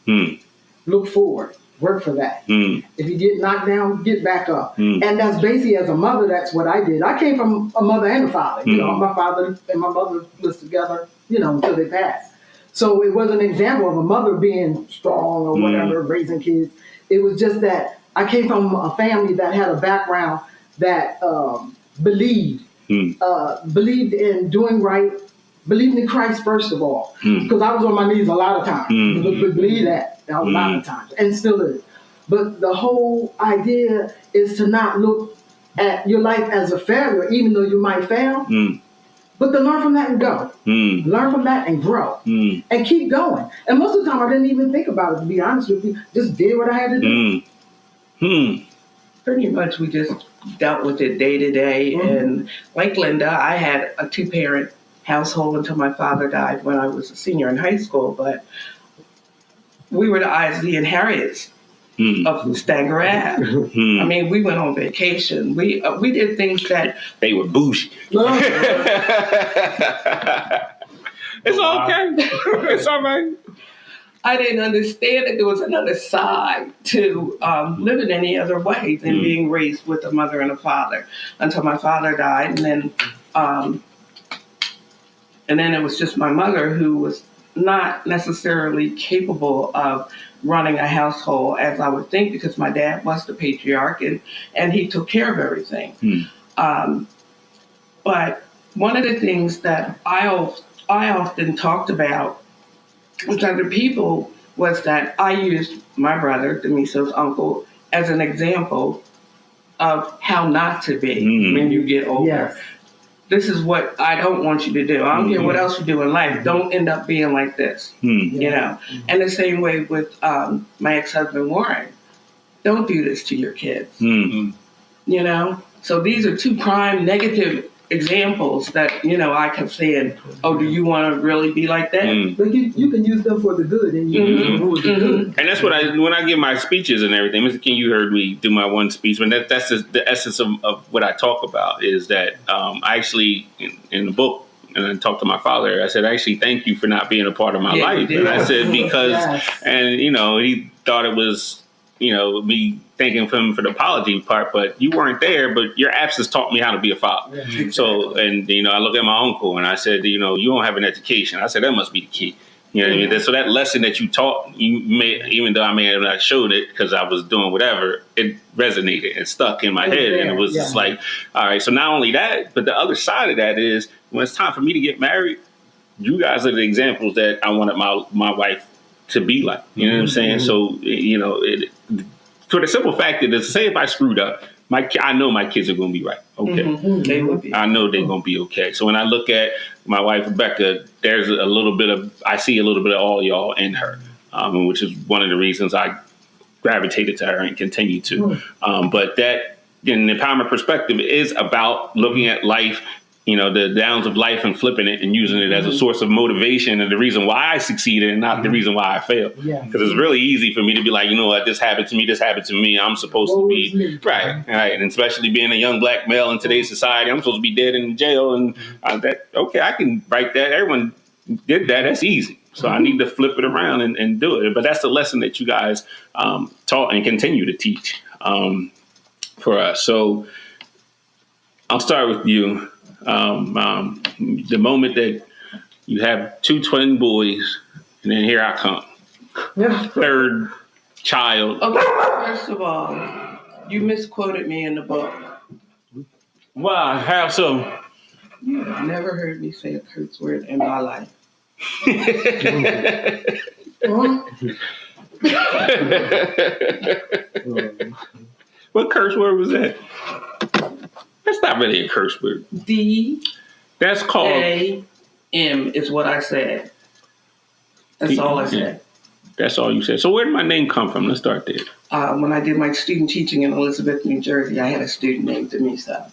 [SPEAKER 4] Look forward, work for that. If you get knocked down, get back up. And that's basically, as a mother, that's what I did. I came from a mother and a father. My father and my mother was together, until they passed. So it wasn't an example of a mother being strong or whatever, raising kids. It was just that I came from a family that had a background that believed in doing right, believed in Christ first of all. Because I was on my knees a lot of times. Believe that a lot of times, and still is. But the whole idea is to not look at your life as a failure, even though you might fail. But to learn from that and go. Learn from that and grow. And keep going. And most of the time, I didn't even think about it, to be honest with you. Just did what I had to do.
[SPEAKER 3] Pretty much we just dealt with it day to day. And like Linda, I had a 2-parent household until my father died when I was a senior in high school. But we were the Isley and Harriets of Stanger Ave. I mean, we went on vacation. We did things that
[SPEAKER 1] they were bougie. It's okay. It's all right.
[SPEAKER 3] I didn't understand that there was another side to living any other way than being raised with a mother and a father until my father died, and then it was just my mother who was not necessarily capable of running a household as I would think, because my dad was the patriarch and he took care of everything. But one of the things that I often talked about with other people was that I used my brother, Demiso's uncle, as an example of how not to be when you get older.
[SPEAKER 4] Yes.
[SPEAKER 3] This is what I don't want you to do. I don't care what else you do in life. Don't end up being like this, you know. And the same way with my ex-husband, Warren. Don't do this to your kids, you know. So these are two prime negative examples that, you know, I kept saying, oh, do you want to really be like that?
[SPEAKER 4] But you can use them for the good, and you use them for the good.
[SPEAKER 1] And that's what when I give my speeches and everything, Mr. King, you heard me do my one speech, but that's just the essence of what I talk about is that I actually, in the book, and I talked to my father, I said, actually, thank you for not being a part of my life. And I said, because, and, you know, he thought it was, you know, me thanking him for the apology part, but you weren't there, but your absence taught me how to be a father. So, and, you know, I look at my uncle and I said, you know, you don't have an education. I said, that must be the key. You know what I mean? So that lesson that you taught, you may, even though I may have not showed it because I was doing whatever, it resonated and stuck in my head. And it was just like, all right, so not only that, but the other side of that is when it's time for me to get married, you guys are the examples that I wanted my wife to be like. You know what I'm saying? So, you know, for the simple fact that say if I screwed up, I know my kids are going to be right. Okay.
[SPEAKER 3] They would be.
[SPEAKER 1] I know they're going to be okay. So when I look at my wife, Rebecca, there's I see a little bit of all y'all in her, which is one of the reasons I gravitated to her and continue to. But that, in the empowerment perspective, is about looking at life, you know, the downs of life and flipping it and using it as a source of motivation and the reason why I succeeded and not the reason why I failed. Because it's really easy for me to be like, you know what, this happened to me. I'm supposed to be right. And especially being a young black male in today's society, I'm supposed to be dead in jail. And I can write that. Everyone did that. That's easy. So I need to flip it around and do it. But that's the lesson that you guys taught and continue to teach for us. So I'll start with you. The moment that you have two twin boys, and then here I come, third child.
[SPEAKER 3] Okay, first of all, you misquoted me in the book.
[SPEAKER 1] Wow, how so?
[SPEAKER 3] You've never heard me say a curse word in my life.
[SPEAKER 1] What curse word was that? That's not really a curse word. That's called
[SPEAKER 3] D-A-M is what I said. That's all I said.
[SPEAKER 1] That's all you said. So where did my name come from? Let's start there.
[SPEAKER 3] When I did my student teaching in Elizabeth, New Jersey, I had a student named Demisa.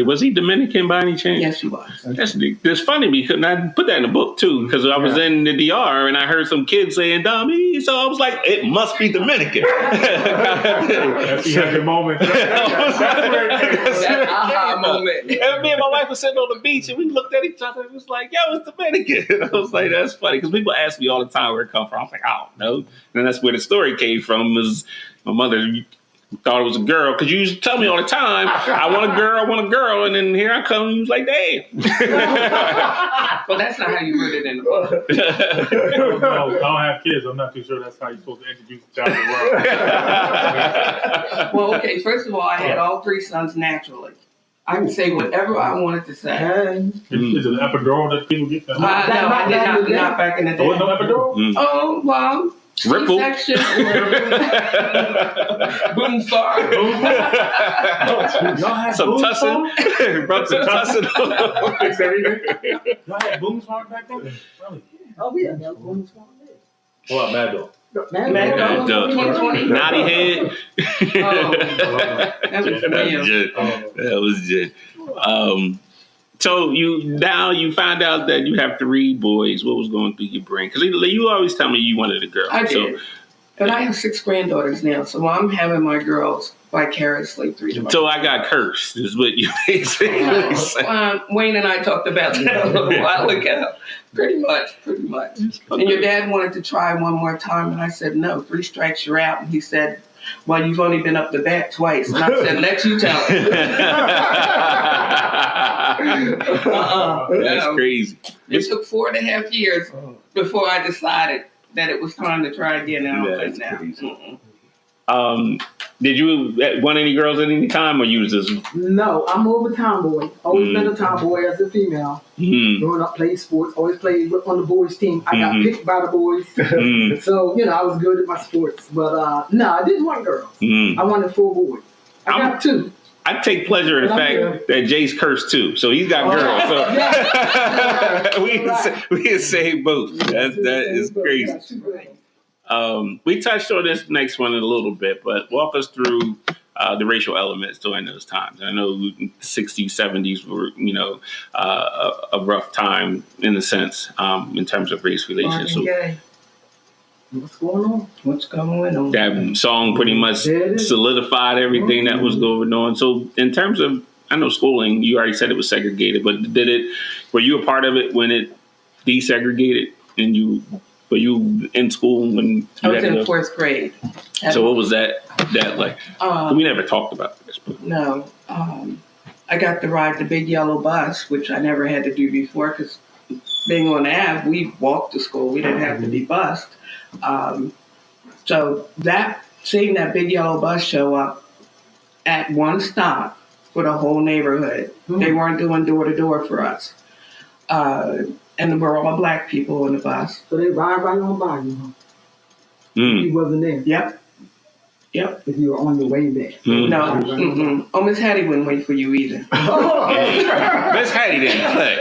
[SPEAKER 1] Was he Dominican by any chance?
[SPEAKER 3] Yes, he was.
[SPEAKER 1] That's funny because I put that in the book too, because I was in the DR and I heard some kids saying Dami, so I was like, it must be Dominican.
[SPEAKER 2] That's the moment.
[SPEAKER 3] That aha moment.
[SPEAKER 1] And me and my wife were sitting on the beach and we looked at each other and it was like, yo, it's Dominican. I was like, that's funny because people ask me all the time where it comes from. I was like, I don't know. And that's where the story came from. Was my mother Thought it was a girl because you used to tell me all the time, I want a girl, and then here I come, and you was like, damn.
[SPEAKER 3] Well, that's not how you wrote it in the book.
[SPEAKER 2] No, I don't have kids. I'm not too sure that's how you're supposed to introduce a child to the world.
[SPEAKER 3] Well, okay, first of all, I had all 3 sons naturally. I can say whatever I wanted to say.
[SPEAKER 2] Is it an epidural that people get?
[SPEAKER 3] No, I did not back in the day.
[SPEAKER 2] There was no epidural?
[SPEAKER 3] Oh, well.
[SPEAKER 1] Ripple.
[SPEAKER 3] C-section boom far.
[SPEAKER 2] Y'all had
[SPEAKER 1] Some
[SPEAKER 2] boom
[SPEAKER 1] tussin. Rub some tussin.
[SPEAKER 2] Fix everything. Y'all had boom farm back then? Really?
[SPEAKER 4] Oh, we had no booms for this.
[SPEAKER 2] What about Mad Dog?
[SPEAKER 3] Mad Dog. 2020.
[SPEAKER 1] Naughty head.
[SPEAKER 3] That was real.
[SPEAKER 1] That was just. So you find out that you have 3 boys. What was going through your brain? Because you always tell me you wanted a girl.
[SPEAKER 3] I did. But I have 6 granddaughters now, so I'm having my girls vicariously through them.
[SPEAKER 1] So I got cursed, is what you basically say.
[SPEAKER 3] Wayne and I talked about that a little while ago. Pretty much. And your dad wanted to try one more time, and I said, no, 3 strikes, you're out. And he said, well, you've only been up the bat twice. And I said, let you tell him.
[SPEAKER 1] That's crazy.
[SPEAKER 3] It took 4.5 years before I decided that it was time to try again.
[SPEAKER 1] That's crazy. Did you want any girls at any time, or you was just?
[SPEAKER 4] No, I'm more of a tomboy. Always been a tomboy as a female. Growing up, played sports. Always played on the boys' team. I got picked by the boys, so I was good at my sports. But no, I didn't want girls. I wanted 4 boys. I got 2.
[SPEAKER 1] I take pleasure in the fact that Jay's cursed too, so he's got girls. So we can say both. That is crazy. We touched on this next one in a little bit, but walk us through the racial elements during those times. I know the 60s, 70s were, a rough time in a sense in terms of race relations. So
[SPEAKER 4] what's going on?
[SPEAKER 1] That song pretty much solidified everything that was going on. So in terms of, I know schooling, you already said it was segregated, but were you a part of it when it desegregated and were you in school when you
[SPEAKER 3] I was in 4th grade.
[SPEAKER 1] So what was that like? We never talked about this. But.
[SPEAKER 3] No. I got to ride the big yellow bus, which I never had to do before because being on the Ave, we walked to school. We didn't have to be bused. So seeing that big yellow bus show up at one stop for the whole neighborhood, they weren't doing door to door for us. And we're all Black people on the bus.
[SPEAKER 4] So they ride right on by you, huh? You wasn't there.
[SPEAKER 3] Yep.
[SPEAKER 4] If you were on your way there.
[SPEAKER 3] No. Oh, Miss Hattie wouldn't wait for you either.
[SPEAKER 1] Miss Hattie didn't play.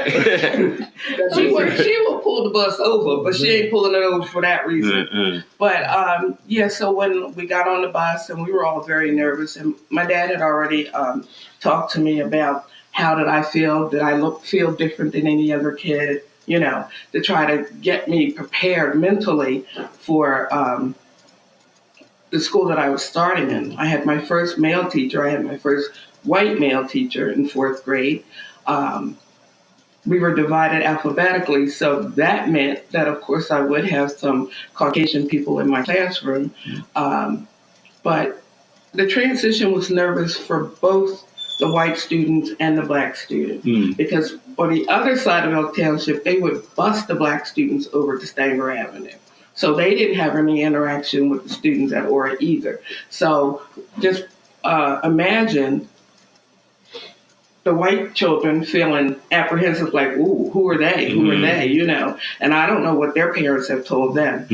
[SPEAKER 3] She will pull the bus over, but she ain't pulling it over for that reason. But so when we got on the bus and we were all very nervous, and my dad had already talked to me about how did I feel? Did I feel different than any other kid? To try to get me prepared mentally for the school that I was starting in. I had my first male teacher. I had my first white male teacher in 4th grade. We were divided alphabetically, so that meant that, of course, I would have some Caucasian people in my classroom. But the transition was nervous for both the white students and the Black students, because on the other side of Elk Township, they would bus the Black students over to Stanger Avenue. So they didn't have any interaction with the students at Ora either. So just imagine the white children feeling apprehensive, like, ooh, who are they? Who are they? And I don't know what their parents have told them.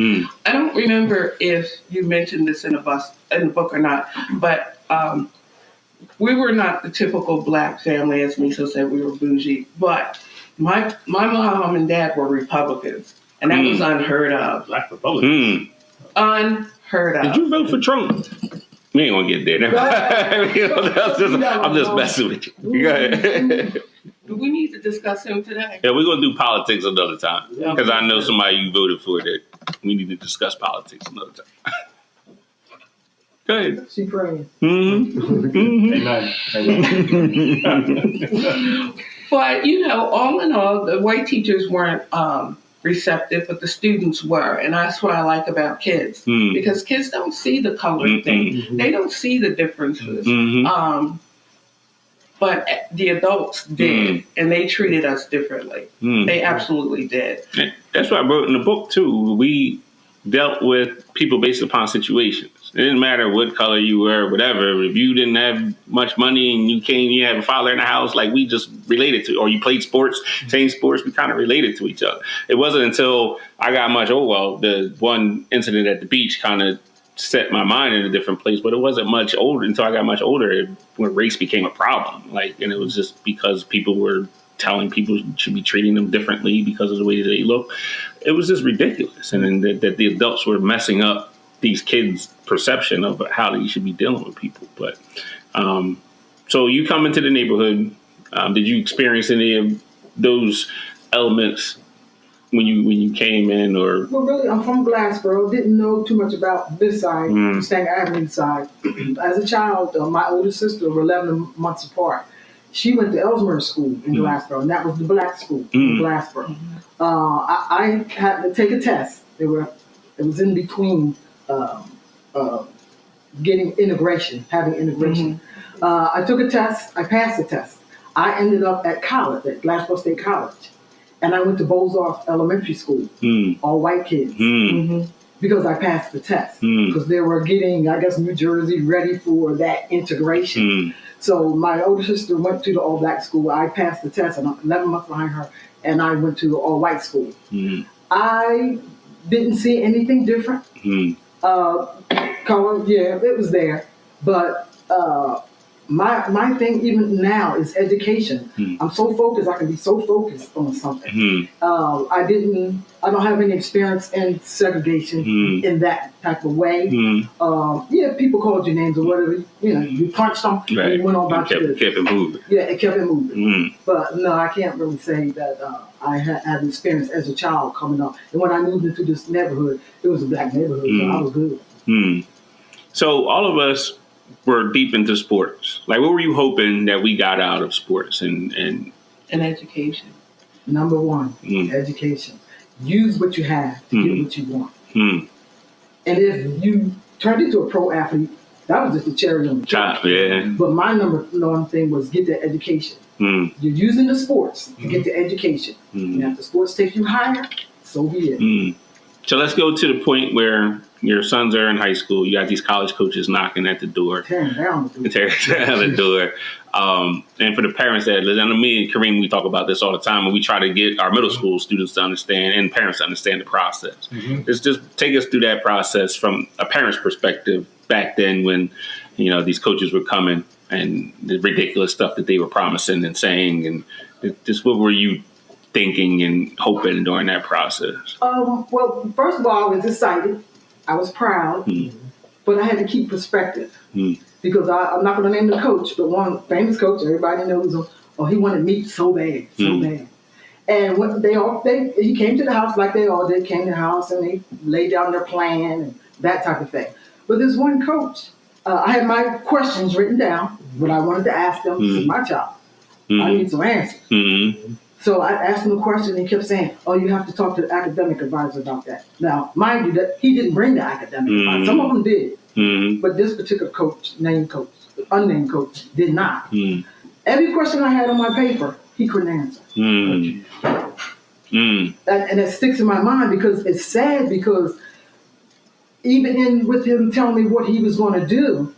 [SPEAKER 3] I don't remember if you mentioned this in the book or not, but we were not the typical Black family, as Miso said. We were bougie, but my mom and dad were Republicans, and that was unheard of.
[SPEAKER 2] Black Republicans.
[SPEAKER 3] Unheard of.
[SPEAKER 1] Did you vote for Trump? We ain't gonna get there. I'm just messing with you. Go ahead.
[SPEAKER 3] Do we need to discuss him today?
[SPEAKER 1] Yeah, we're gonna do politics another time because I know somebody you voted for that we need to discuss politics another time. Go ahead.
[SPEAKER 4] She praying.
[SPEAKER 2] Amen.
[SPEAKER 3] But all in all, the white teachers weren't receptive, but the students were. And that's what I like about kids, because kids don't see the colored thing. They don't see the differences. But the adults did, and they treated us differently. They absolutely did.
[SPEAKER 1] And that's what I wrote in the book, too. We dealt with people based upon situations. It didn't matter what color you were, whatever. If you didn't have much money and you had a father in the house, like we just related to, or you played sports, same sports, we kind of related to each other. It wasn't until I got much older, well, the one incident at the beach kind of set my mind in a different place, but it wasn't much older until I got much older when race became a problem. And it was just because people were telling people should be treating them differently because of the way that they look. It was just ridiculous. And then that the adults were messing up these kids' perception of how they should be dealing with people. But so you come into the neighborhood. Did you experience any of those elements when you came in, or?
[SPEAKER 4] Well, really, I'm from Glassboro. Didn't know too much about this side, the Stanger Avenue side. As a child, my older sister were 11 months apart. She went to Ellsworth School in Glassboro, and that was the black school in Glassboro. I had to take a test. It was in between having integration. I took a test. I passed the test. I ended up at college, at Glassboro State College. And I went to Bozarth Elementary School, all white kids, because I passed the test. Because they were getting, I guess, New Jersey ready for that integration. So my older sister went to the all black school. I passed the test, and I'm 11 months behind her, and I went to the all white school. I didn't see anything different. Color, yeah, it was there. But my thing even now is education. I'm so focused. I can be so focused on something. I don't have any experience in segregation in that type of way. Yeah, people called you names or whatever. You punched them and you went on about your business.
[SPEAKER 1] Kept it moving.
[SPEAKER 4] Yeah, it kept it moving. But no, I can't really say that I had experience as a child coming up. And when I moved into this neighborhood, it was a black neighborhood, so I was good.
[SPEAKER 1] So all of us were deep into sports. Like, what were you hoping that we got out of sports and
[SPEAKER 3] education?
[SPEAKER 4] Number one, education. Use what you have to get what you want. And if you turned into a pro athlete, that was just a cherry on the cake. But my number one thing was get that education. You're using the sports to get the education. And if the sports take you higher, so be it.
[SPEAKER 1] So let's go to the point where your sons are in high school. You got these college coaches knocking at the door.
[SPEAKER 4] Tearing down
[SPEAKER 1] the door. And for the parents that listen, and me and Kareem, we talk about this all the time, and we try to get our middle school students to understand and parents to understand the process. Just take us through that process from a parent's perspective back then when, these coaches were coming and the ridiculous stuff that they were promising and saying. And just what were you thinking and hoping during that process?
[SPEAKER 4] Well, first of all, I was excited. I was proud, but I had to keep perspective because I'm not going to name the coach, but one famous coach, everybody knows him. Oh, he wanted me so bad, so bad. And when he came to the house like they all did, came to the house and they laid down their plan and that type of thing. But there's one coach. I had my questions written down, what I wanted to ask them. This is my child. I need some answers. So I asked him a question and he kept saying, oh, you have to talk to the academic advisor about that. Now, mind you, that he didn't bring the academic advisor. Some of them did. But this particular coach, unnamed coach, did not. Every question I had on my paper, he couldn't answer. And it sticks in my mind because it's sad because even with him telling me what he was going to do,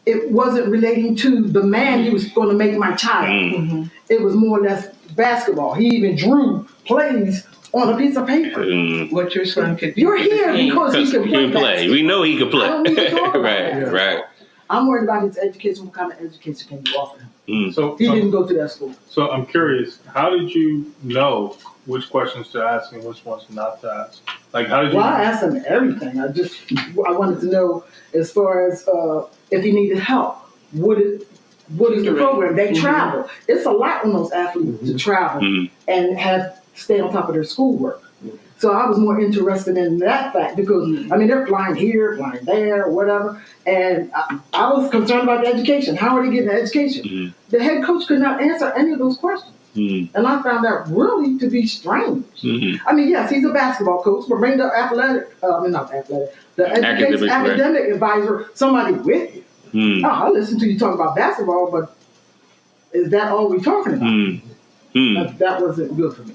[SPEAKER 4] it wasn't relating to the man he was going to make my child. It was more or less basketball. He even drew plays on a piece of paper.
[SPEAKER 3] What your son could do.
[SPEAKER 4] You're here because he can play.
[SPEAKER 1] We know he can play.
[SPEAKER 4] I don't need to talk about that.
[SPEAKER 1] Right.
[SPEAKER 4] I'm worried about his education. What kind of education can you offer him?
[SPEAKER 2] So
[SPEAKER 4] he didn't go to that school.
[SPEAKER 2] So I'm curious, how did you know which questions to ask and which ones not to ask? Like, how did you?
[SPEAKER 4] Well, I asked him everything. I wanted to know as far as if he needed help. What is the program? They travel. It's a lot on those athletes to travel and stay on top of their schoolwork. So I was more interested in that fact because, they're flying here, flying there, whatever. And I was concerned about the education. How are they getting the education? The head coach could not answer any of those questions. And I found that really to be strange.
[SPEAKER 1] Mm-hmm.
[SPEAKER 4] I mean, yes, he's a basketball coach, but bring the academic advisor, somebody with you. Oh, I listen to you talk about basketball, but is that all we're talking about? That wasn't good for me.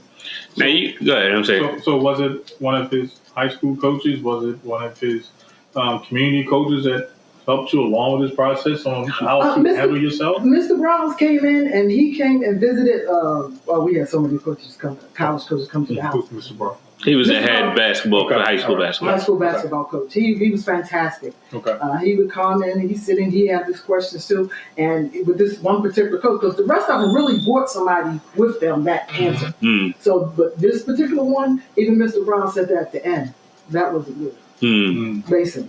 [SPEAKER 1] Now, you go ahead. I'm saying.
[SPEAKER 2] So was it one of his high school coaches? Was it one of his community coaches that helped you along with this process on how to handle yourself?
[SPEAKER 4] Mr. Browns came in and he came and visited. We had so many coaches college coaches come to the house.
[SPEAKER 2] Mr. Brown.
[SPEAKER 1] He was
[SPEAKER 4] Mr.
[SPEAKER 1] a head basketball, high school basketball.
[SPEAKER 4] High school basketball coach. He was fantastic.
[SPEAKER 2] Okay.
[SPEAKER 4] He would come in and he's sitting, he had these questions too. And with this one particular coach, because the rest of them really brought somebody with them that answer. So, but this particular one, even Mr. Brown said that at the end. That wasn't good. Basically,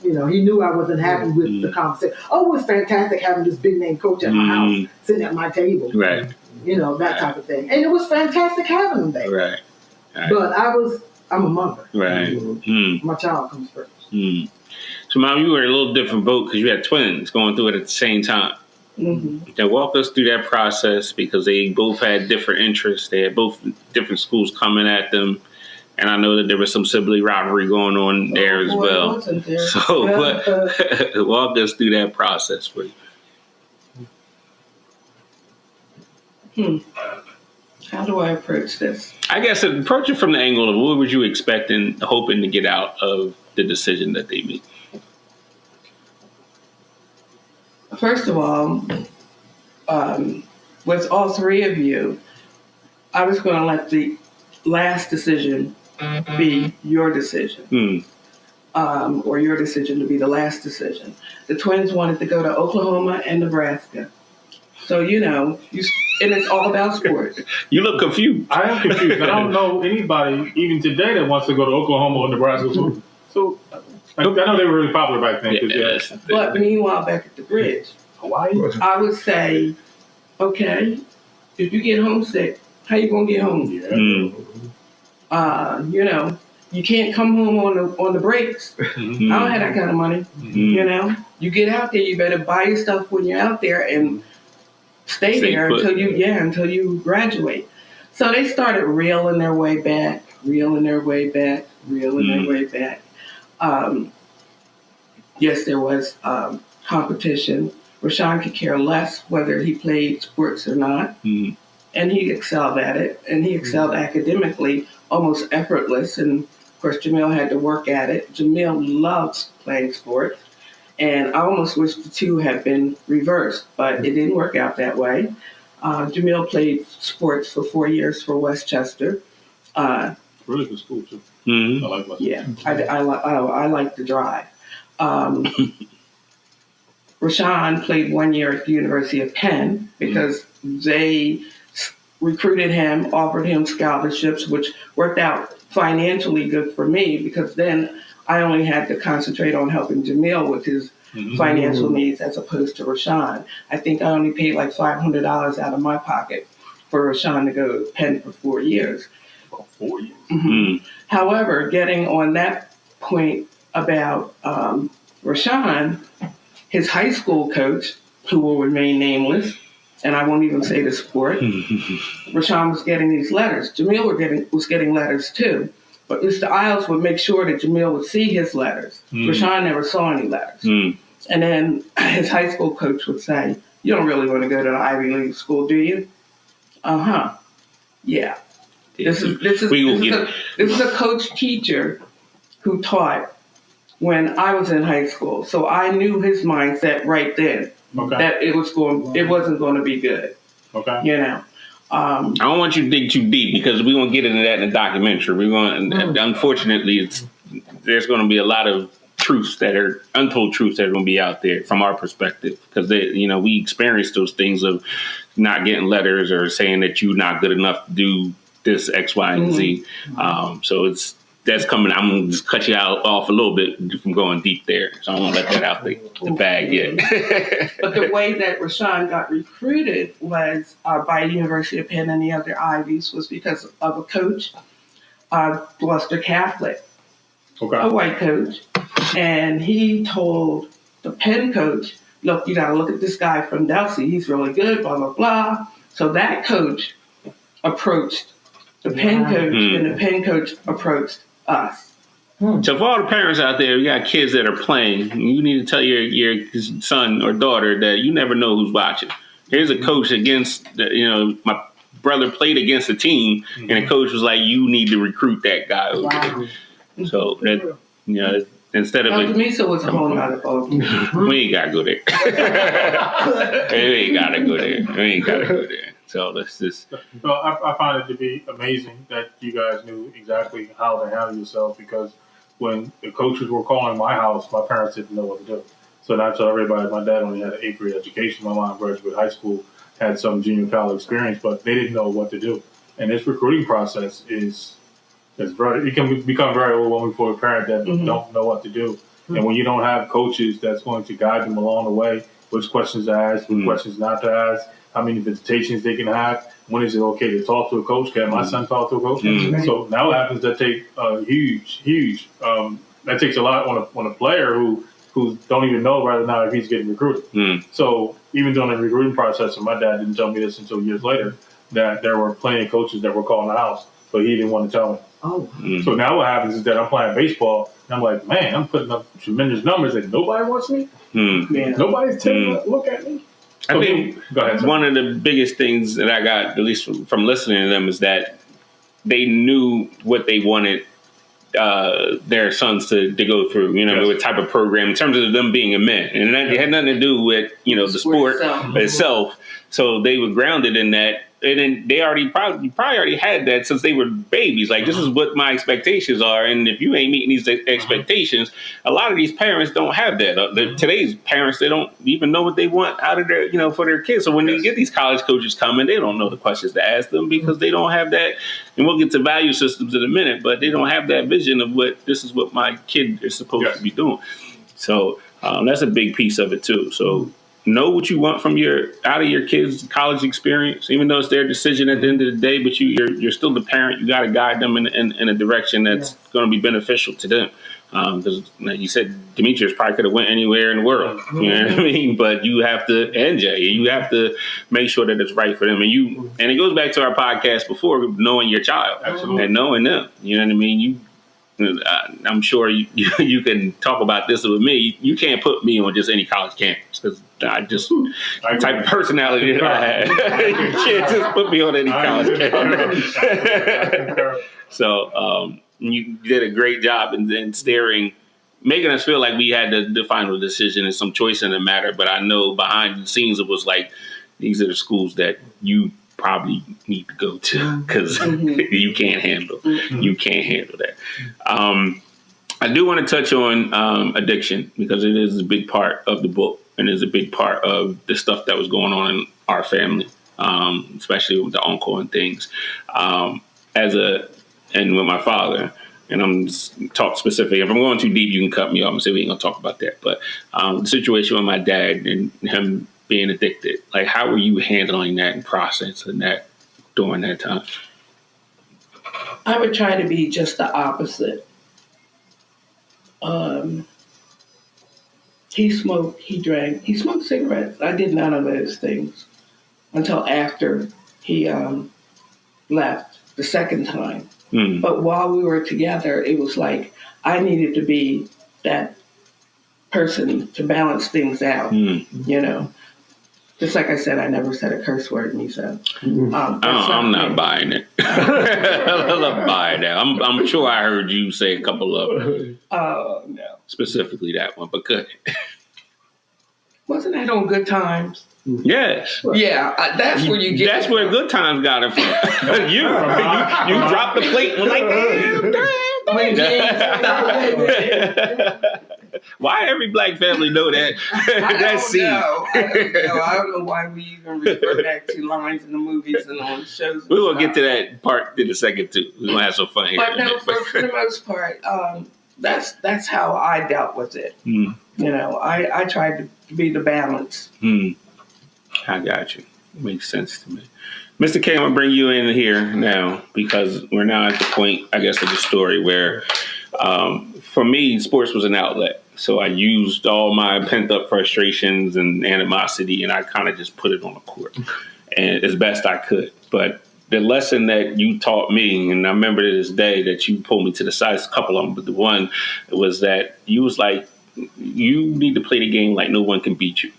[SPEAKER 4] he knew I wasn't happy with the conversation. Oh, it was fantastic having this big name coach at my house, sitting at my table.
[SPEAKER 1] Right.
[SPEAKER 4] That type of thing. And it was fantastic having him there.
[SPEAKER 1] Right.
[SPEAKER 4] But I'm a mother.
[SPEAKER 1] Right.
[SPEAKER 4] My child comes first.
[SPEAKER 1] So, Mom, you were in a little different boat because you had twins going through it at the same time. Now, walk us through that process because they both had different interests. They had both different schools coming at them. And I know that there was some sibling rivalry going on there as well. So, walk us through that process, please.
[SPEAKER 3] How do I approach this?
[SPEAKER 1] I guess approach it from the angle of what would you expect and hoping to get out of the decision that they made?
[SPEAKER 3] First of all, with all three of you, I was going to let the last decision be your decision, or your decision to be the last decision. The twins wanted to go to Oklahoma and Nebraska. So, and it's all about sports.
[SPEAKER 1] You look confused.
[SPEAKER 2] I am confused. I don't know anybody, even today, that wants to go to Oklahoma or Nebraska. So I know they were really popular back then.
[SPEAKER 1] Yes.
[SPEAKER 3] But meanwhile, back at the bridge,
[SPEAKER 2] Hawaii?
[SPEAKER 3] I would say, okay, if you get homesick, how you going to get home? You can't come home on the breaks. I don't have that kind of money. You get out there, you better buy your stuff when you're out there and stay there until you graduate. So they started reeling their way back. Yes, there was competition. Rashawn could care less whether he played sports or not. And he excelled at it. And he excelled academically, almost effortless. And of course, Jamil had to work at it. Jamil loves playing sports. And I almost wish the two had been reversed, but it didn't work out that way. Jamil played sports for 4 years for Westchester.
[SPEAKER 2] Really good school, too. I like Westchester.
[SPEAKER 3] Yeah, I like the drive. Rashawn played 1 year at the University of Penn because they recruited him, offered him scholarships, which worked out financially good for me because then I only had to concentrate on helping Jamil with his financial needs as opposed to Rashawn. I think I only paid like $500 out of my pocket for Rashawn to go to Penn for 4 years.
[SPEAKER 2] 4 years?
[SPEAKER 3] However, getting on that point about Rashawn, his high school coach, who will remain nameless, and I won't even say the sport, Rashawn was getting these letters. Jamil was getting letters too. But Mr. Isles would make sure that Jamil would see his letters. Rashawn never saw any letters. And then his high school coach would say, you don't really want to go to the Ivy League school, do you? Yeah. This is a coach teacher who taught when I was in high school. So I knew his mindset right then that it wasn't going to be good.
[SPEAKER 2] Okay.
[SPEAKER 1] I don't want you to dig too deep because we won't get into that in the documentary. Unfortunately, there's going to be a lot of untold truths that are going to be out there from our perspective because we experienced those things of not getting letters or saying that you're not good enough to do this X, Y, and Z. So that's coming. I'm going to just cut you off a little bit from going deep there. So I won't let that out the bag yet.
[SPEAKER 3] But the way that Rashawn got recruited was by the University of Penn and the other Ivies was because of a coach, Gloucester Catholic, a white coach. And he told the Penn coach, look, you got to look at this guy from Delsey. He's really good, blah, blah, blah. So that coach approached the Penn coach, and the Penn coach approached us.
[SPEAKER 1] So for all the parents out there, you got kids that are playing, you need to tell your son or daughter that you never know who's watching. Here's a coach against, my brother played against a team, and the coach was like, you need to recruit that guy.
[SPEAKER 4] Wow.
[SPEAKER 1] So that, instead of
[SPEAKER 3] Now, Demisa was a whole nother ball.
[SPEAKER 1] we ain't gotta go there. We ain't gotta go there. So let's just.
[SPEAKER 2] So I find it to be amazing that you guys knew exactly how to handle yourself, because when the coaches were calling my house, my parents didn't know what to do. So not tell everybody, my dad only had an 8th grade education. My mom graduated high school, had some junior college experience, but they didn't know what to do. And this recruiting process it can become very overwhelming for a parent that don't know what to do. And when you don't have coaches that's going to guide them along the way, which questions to ask, which questions not to ask, how many visitations they can have, when is it okay to talk to a coach? Can my son talk to a coach? So now what happens, that take a huge, that takes a lot on a player who don't even know whether or not if he's getting recruited. So even during the recruiting process, and my dad didn't tell me this until years later, that there were plenty of coaches that were calling the house, but he didn't want to tell me.
[SPEAKER 4] Oh.
[SPEAKER 2] So now what happens is that I'm playing baseball, and I'm like, man, I'm putting up tremendous numbers, and nobody wants me? Nobody's taking a look at me?
[SPEAKER 1] I think one of the biggest things that I got, at least from listening to them, is that they knew what they wanted their sons to go through, what type of program in terms of them being a men. And that had nothing to do with, the sport itself. So they were grounded in that. And then they probably already had that since they were babies. Like, this is what my expectations are. And if you ain't meeting these expectations, a lot of these parents don't have that. Today's parents, they don't even know what they want out of their, for their kids. So when you get these college coaches coming, they don't know the questions to ask them because they don't have that. And we'll get to value systems in a minute, but they don't have that vision of this is what my kid is supposed to be doing. So that's a big piece of it too. So know what you want from out of your kids' college experience, even though it's their decision at the end of the day. But you're still the parent. You got to guide them in a direction that's going to be beneficial to them. Because like you said, Demetrius probably could have went anywhere in the world. You know what I mean? But you have to, and Jay, you have to make sure that it's right for them. And it goes back to our podcast before, knowing your child and knowing them. You know what I mean? I'm sure you can talk about this with me. You can't put me on just any college campus because the type of personality that I have. You can't just put me on any college campus. So you did a great job in making us feel like we had the final decision and some choice in the matter. But I know behind the scenes it was like, these are the schools that you probably need to go to because you can't handle that. I do want to touch on addiction because it is a big part of the book and is a big part of the stuff that was going on in our family, especially with the uncle and things. And with my father, and I'm talk specific. If I'm going too deep, you can cut me off and say we ain't gonna talk about that. But the situation with my dad and him being addicted, like how were you handling that and processing that during that time?
[SPEAKER 3] I would try to be just the opposite. He smoked, he drank, he smoked cigarettes. I did none of those things until after he left the second time. But while we were together, it was like I needed to be that person to balance things out, Just like I said, I never said a curse word, Misa.
[SPEAKER 1] I'm not buying it. I'm not buying that. I'm sure I heard you say a couple of them.
[SPEAKER 3] No.
[SPEAKER 1] Specifically that one, but good.
[SPEAKER 3] Wasn't that on Good Times?
[SPEAKER 1] Yes.
[SPEAKER 3] Yeah, that's where you get.
[SPEAKER 1] That's where Good Times got it from. you dropped the plate and was like, damn. Why every black family know that? That scene.
[SPEAKER 3] I don't know why we even refer back to lines in the movies and on shows.
[SPEAKER 1] We will get to that part in a second too. We're gonna have some fun here.
[SPEAKER 3] But no, for the most part, that's how I dealt with it. I tried to be the balance.
[SPEAKER 1] I got you. Makes sense to me. Mr. K, I'm going to bring you in here now because we're now at the point, I guess, of the story where, for me, sports was an outlet. So I used all my pent-up frustrations and animosity, and I kind of just put it on the court. and as best I could. But the lesson that you taught me, and I remember to this day that you pulled me to the side, a couple of them, but the one was that you was like, you need to play the game like no one can beat you.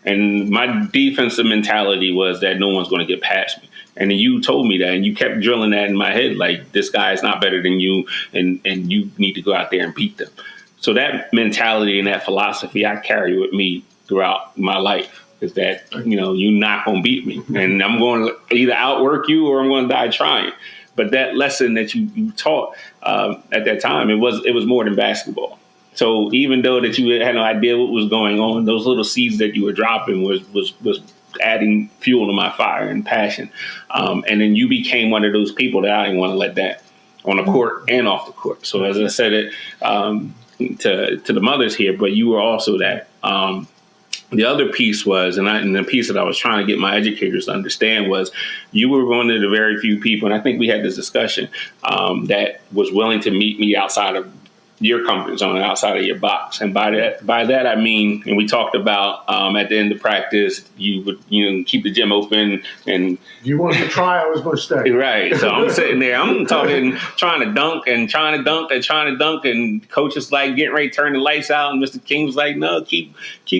[SPEAKER 1] And my defensive mentality was that no one's going to get past me. And then you told me that, and you kept drilling that in my head, like, this guy is not better than you, and you need to go out there and beat them. So that mentality and that philosophy I carry with me throughout my life is that, you're not going to beat me. And I'm going to either outwork you or I'm going to die trying. But that lesson that you taught at that time, it was more than basketball. So even though that you had no idea what was going on, those little seeds that you were dropping was adding fuel to my fire and passion. And then you became one of those people that I didn't want to let that on the court and off the court. So as I said it to the mothers here, but you were also that. The other piece was, and the piece that I was trying to get my educators to understand was, you were one of the very few people, and I think we had this discussion, that was willing to meet me outside of your comfort zone, outside of your box. And by that I mean, and we talked about at the end of practice, you would keep the gym open, and
[SPEAKER 5] If you wanted to try, I was going to stay.
[SPEAKER 1] right. So I'm sitting there, I'm talking, trying to dunk, and coach is like getting ready to turn the lights out, and Mr. King was like, no, keep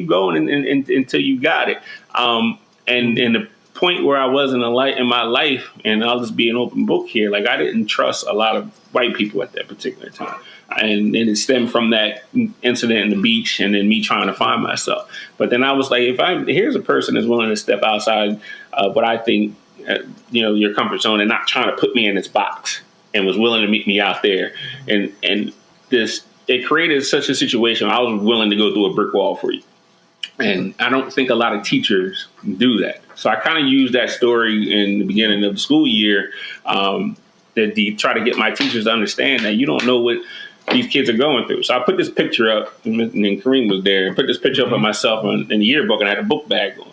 [SPEAKER 1] going until you got it. And the point where I was in my life, and I'll just be an open book here, like, I didn't trust a lot of white people at that particular time. And it stemmed from that incident in the beach, and then me trying to find myself. But then I was like, here's a person that's willing to step outside what I think, your comfort zone, and not trying to put me in this box, and was willing to meet me out there. And it created such a situation. I was willing to go through a brick wall for you. And I don't think a lot of teachers do that. So I kind of used that story in the beginning of the school year, that try to get my teachers to understand that you don't know what these kids are going through. So I put this picture up, and Kareem was there, and put this picture up of myself in the yearbook, and I had a book bag on.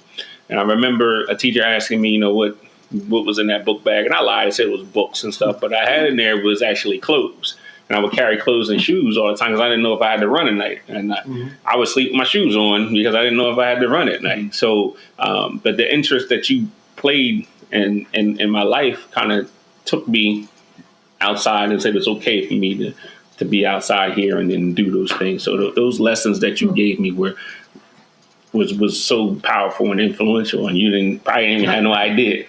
[SPEAKER 1] And I remember a teacher asking me, what was in that book bag. And I lied, I said it was books and stuff, but I had in there was actually clothes. And I would carry clothes and shoes all the time because I didn't know if I had to run at night. And I would sleep with my shoes on because I didn't know if I had to run at night. So, but the interest that you played in my life kind of took me outside and said it's okay for me to be outside here and then do those things. So those lessons that you gave me was so powerful and influential, and you probably didn't have no idea.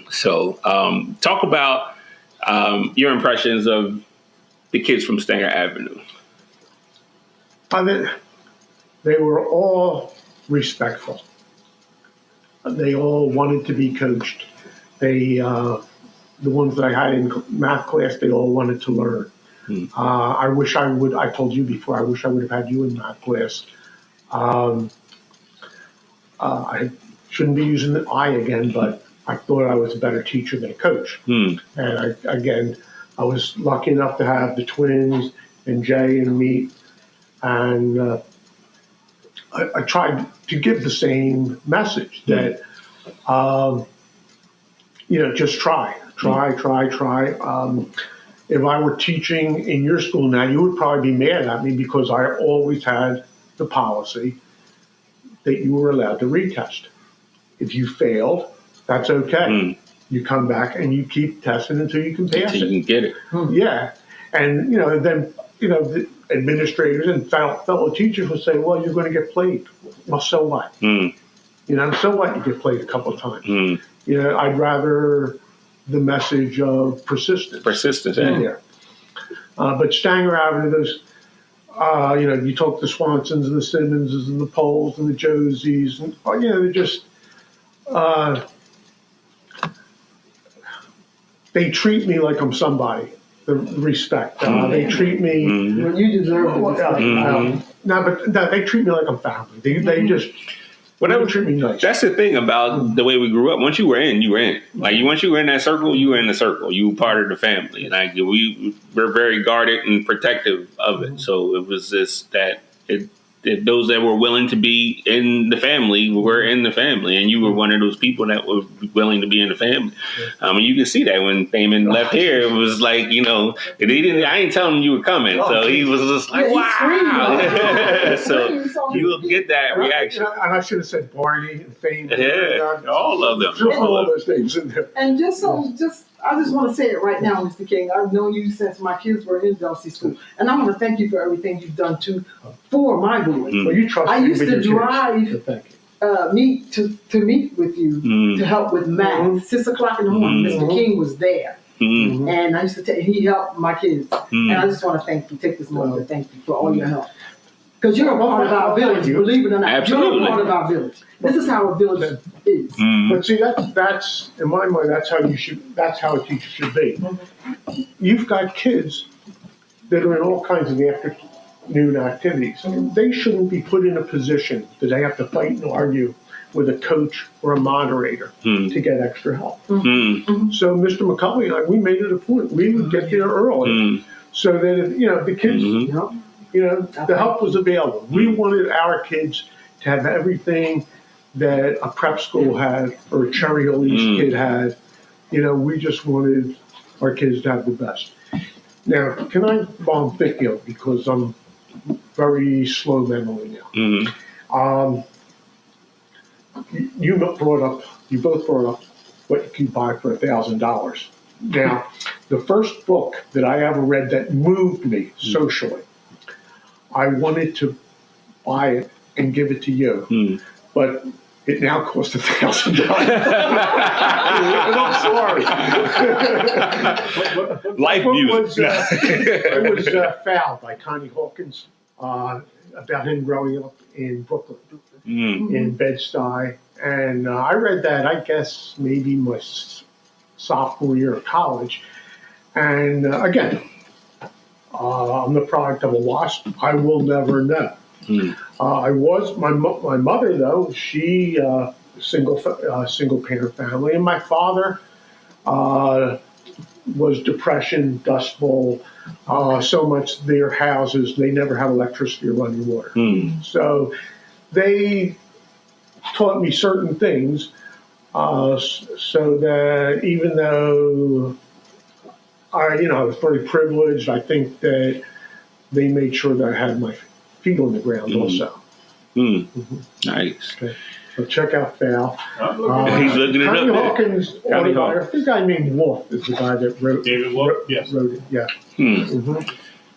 [SPEAKER 1] So talk about your impressions of the kids from Stanger Avenue.
[SPEAKER 5] They were all respectful. They all wanted to be coached. The ones that I had in math class, they all wanted to learn. I told you before, I wish I would have had you in math class. I shouldn't be using the I again, but I thought I was a better teacher than a coach. And I was lucky enough to have the twins and Jay and me, and I tried to give the same message that, just try. If I were teaching in your school now, you would probably be mad at me because I always had the policy that you were allowed to retest. If you failed, that's okay. You come back and you keep testing until you can pass it.
[SPEAKER 1] You can get it.
[SPEAKER 5] Yeah. And, then the administrators and fellow teachers would say, well, you're going to get played. Well, so what? So what? You get played a couple of times. I'd rather the message of persistence. There. But Stanger Avenue, those, you talk to the Swansons and the Simmonses and the Poles and the Josies, and they're just, they treat me like I'm somebody. The respect. They treat me.
[SPEAKER 4] When you deserve it.
[SPEAKER 5] They treat me like I'm family. They just.
[SPEAKER 1] Whatever.
[SPEAKER 5] Treat me nice.
[SPEAKER 1] That's the thing about the way we grew up. Once you were in, you were in. Like, once you were in that circle, you were in the circle. You were part of the family. Like, we were very guarded and protective of it. So it was just that those that were willing to be in the family were in the family, and you were one of those people that were willing to be in the family. And you can see that when Thaman left here, it was like, I didn't tell him you were coming, so he was just like, wow. So you will get that reaction.
[SPEAKER 5] And I should have said Barney and Thaman.
[SPEAKER 1] Yeah, all of them.
[SPEAKER 5] All those things in there.
[SPEAKER 4] And I just want to say it right now, Mr. King. I've known you since my kids were in Delsey School, and I want to thank you for everything you've done for my boys.
[SPEAKER 5] Well, you trust
[SPEAKER 4] I
[SPEAKER 5] me
[SPEAKER 4] used
[SPEAKER 5] with
[SPEAKER 4] to
[SPEAKER 5] your
[SPEAKER 4] drive
[SPEAKER 5] kids, so thank you.
[SPEAKER 4] to meet with you to help with math. 6 o'clock in the morning, Mr. King was there, and I used to he helped my kids. And I just want to thank you. Take this moment to thank you for all your help. Because you're a part of our village, believe it or not.
[SPEAKER 1] Absolutely.
[SPEAKER 4] You're a part of our village. This is how a village is.
[SPEAKER 5] But see, that's in my mind. That's how a teacher should be. You've got kids that are in all kinds of afternoon activities. They shouldn't be put in a position that they have to fight and argue with a coach or a moderator to get extra help. So Mr. McCulley and I, we made it a point. We would get there early so that if, the kids, the help was available. We wanted our kids to have everything that a prep school had or a Cherry Hill East kid had. We just wanted our kids to have the best. Now, I'm thinking of, because I'm very slow mentally now. You both brought up what you can buy for $1,000. Now, the first book that I ever read that moved me socially, I wanted to buy it and give it to you, but it now costs $1,000. I'm sorry.
[SPEAKER 1] Life music.
[SPEAKER 5] It was Foul by Connie Hawkins, about him growing up in Brooklyn, in Bed-Stuy. And I read that, I guess, maybe my sophomore year of college. And again, I'm the product of a wasp. I will never know. My mother, though, she single parent family, and my father was Depression, Dust Bowl, so much their houses, they never had electricity or running water. So they taught me certain things, so that even though I was very privileged, I think that they made sure that I had my feet on the ground also.
[SPEAKER 1] Nice.
[SPEAKER 5] Okay. So check out Foul.
[SPEAKER 1] He's looking it up.
[SPEAKER 5] Connie Hawkins,
[SPEAKER 1] Connie
[SPEAKER 5] I think a guy named Wolf is the guy that wrote
[SPEAKER 2] David Wolf? Yes.
[SPEAKER 5] wrote it. Yeah.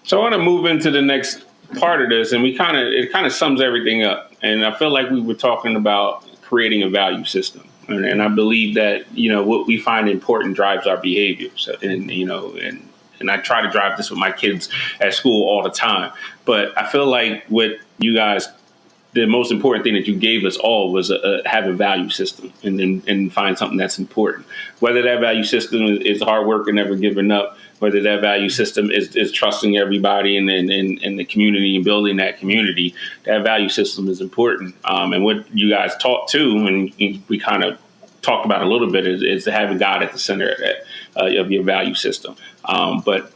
[SPEAKER 1] So I want to move into the next part of this, and it kind of sums everything up. And I feel like we were talking about creating a value system. And I believe that, what we find important drives our behaviors. And I try to drive this with my kids at school all the time. But I feel like what you guys, the most important thing that you gave us all was have a value system and find something that's important. Whether that value system is hard work and never giving up, whether that value system is trusting everybody and the community and building that community, that value system is important. And what you guys taught too, and we kind of talked about a little bit, is to have God at the center of that, of your value system. But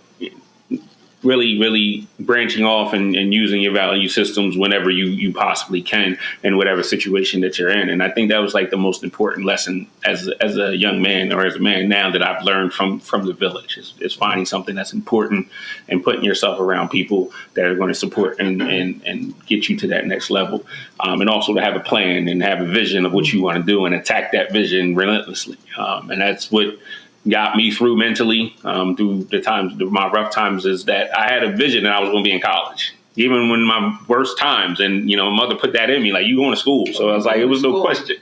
[SPEAKER 1] really, really branching off and using your value systems whenever you possibly can in whatever situation that you're in. And I think that was like the most important lesson as a young man, or as a man now, that I've learned from the village is finding something that's important and putting yourself around people that are going to support and get you to that next level. And also to have a plan and have a vision of what you want to do and attack that vision relentlessly. And that's what got me through mentally, through my rough times, is that I had a vision that I was going to be in college. Even when my worst times, and my mother put that in me, like, you going to school. So I was like, it was no question.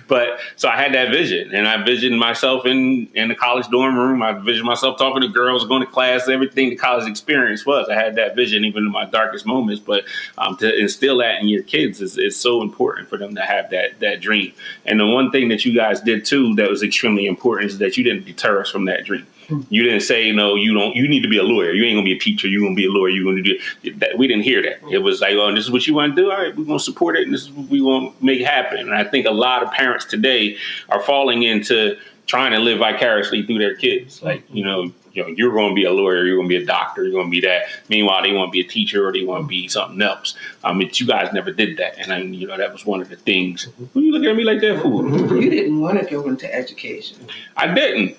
[SPEAKER 1] But so I had that vision, and I visioned myself in the college dorm room. I visioned myself talking to girls, going to class, everything the college experience was. I had that vision even in my darkest moments. But to instill that in your kids is so important for them to have that dream. And the one thing that you guys did too that was extremely important is that you didn't deter us from that dream. You didn't say, no, you need to be a lawyer. You ain't gonna be a teacher. You're gonna be a lawyer. You're gonna do that. We didn't hear that. It was like, oh, this is what you want to do. All right, we're gonna support it, and this is what we want to make happen. And I think a lot of parents today are falling into trying to live vicariously through their kids. Like, you're going to be a lawyer, you're going to be a doctor, you're going to be that. Meanwhile, they want to be a teacher or they want to be something else. But you guys never did that. And that was one of the things. What are you looking at me like that for?
[SPEAKER 3] You didn't want to go into education.
[SPEAKER 1] I didn't.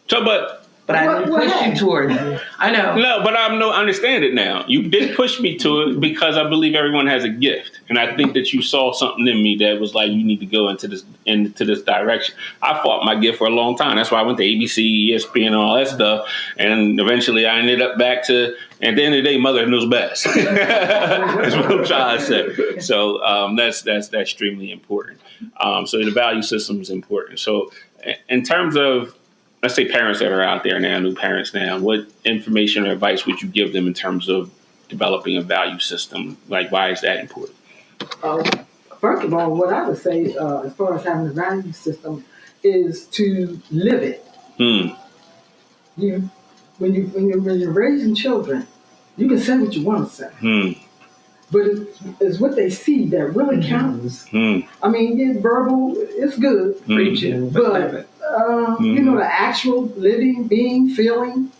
[SPEAKER 1] So,
[SPEAKER 3] But I didn't push you toward it. I know.
[SPEAKER 1] No, but I understand it now. You did push me to it because I believe everyone has a gift, and I think that you saw something in me that was like, you need to go into this direction. I fought my gift for a long time. That's why I went to ABC, ESPN, and all that stuff, and eventually I ended up back to. At the end of the day, mother knows best. That's what I'm trying to say. So that's extremely important. So the value system is important. So in terms of, let's say, parents that are out there now, new parents now, what information or advice would you give them in terms of developing a value system? Like, why is that important?
[SPEAKER 4] First of all, what I would say as far as having a value system is to live it. When you're raising children, you can say what you want to say. But it's what they see that really counts. I mean, verbal, it's good.
[SPEAKER 3] Preaching.
[SPEAKER 4] But the actual living, being, feeling,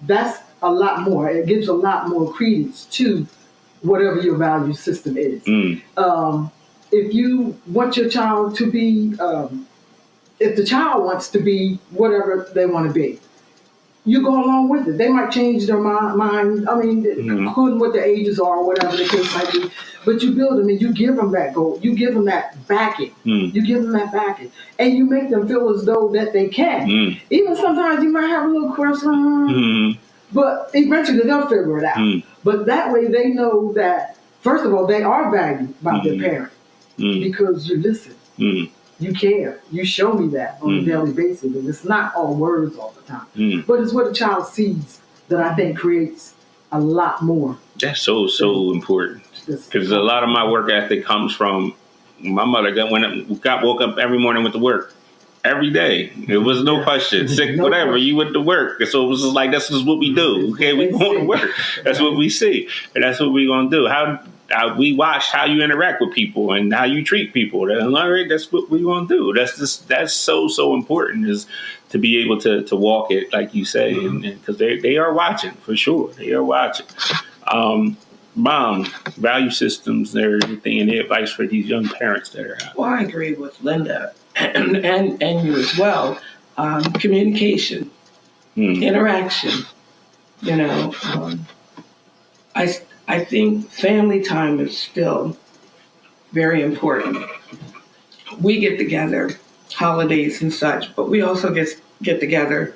[SPEAKER 4] that's a lot more. It gives a lot more credence to whatever your value system is. If you want your child to be, if the child wants to be whatever they want to be, you go along with it. They might change their mind. I mean, according to what their ages are, or whatever the case might be. But you build them and you give them that goal. You give them that backing. You give them that backing. And you make them feel as though that they can. Even sometimes you might have a little question, but eventually they'll figure it out. But that way they know that, first of all, they are valued by their parent because you listen. You care. You show me that on a daily basis. And it's not all words all the time. But it's what a child sees that I think creates a lot more.
[SPEAKER 1] That's so important. Because a lot of my work ethic comes from my mother woke up every morning went to work. Every day. It was no question. Sick, whatever, you went to work. And so it was just like, that's just what we do. Okay, we going to work. That's what we see. And that's what we're going to do. We watch how you interact with people and how you treat people. That's what we're going to do. That's so important, is to be able to walk it, like you say, because they are watching, for sure. They are watching. Mom, value systems, everything, and the advice for these young parents that are out.
[SPEAKER 3] Well, I agree with Linda and you as well. Communication, interaction. I think family time is still very important. We get together, holidays and such, but we also get together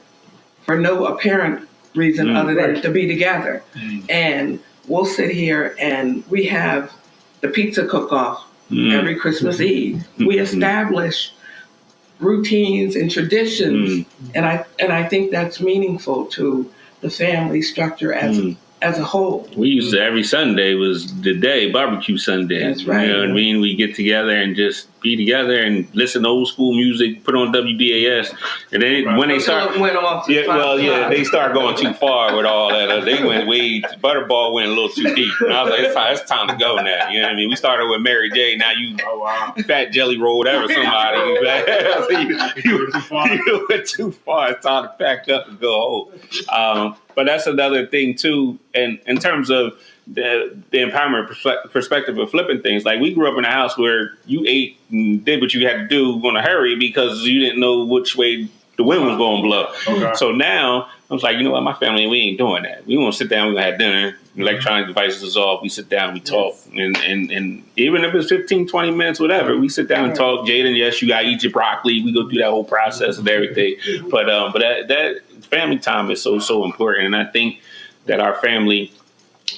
[SPEAKER 3] for no apparent reason other than to be together. And we'll sit here and we have the pizza cook-off every Christmas Eve. We establish routines and traditions, and I think that's meaningful to the family structure as a whole.
[SPEAKER 1] We used to, every Sunday was the day, barbecue Sunday.
[SPEAKER 3] That's right.
[SPEAKER 1] You know what I mean? We get together and just be together and listen to old school music, put on WDAS. And then when they start,
[SPEAKER 3] went off
[SPEAKER 1] they start going too far with all that. They went Butterball went a little too deep. And I was like, it's time to go now. You know what I mean? We started with Mary J. Now you Fat Jelly Roll, whatever, somebody. you went too far. It's time to pack up and go home. But that's another thing too, and in terms of the empowerment perspective of flipping things. Like, we grew up in a house where you ate and did what you had to do in a hurry because you didn't know which way the wind was going to blow. Okay. So now I was like, you know what, my family, we ain't doing that. We want to sit down, we're going to have dinner, electronic devices is off, we sit down, we talk. And even if it's 15, 20 minutes, whatever, we sit down and talk. Jaden, yes, you got to eat your broccoli. We go through that whole process and everything. But that family time is so important. And I think that our family,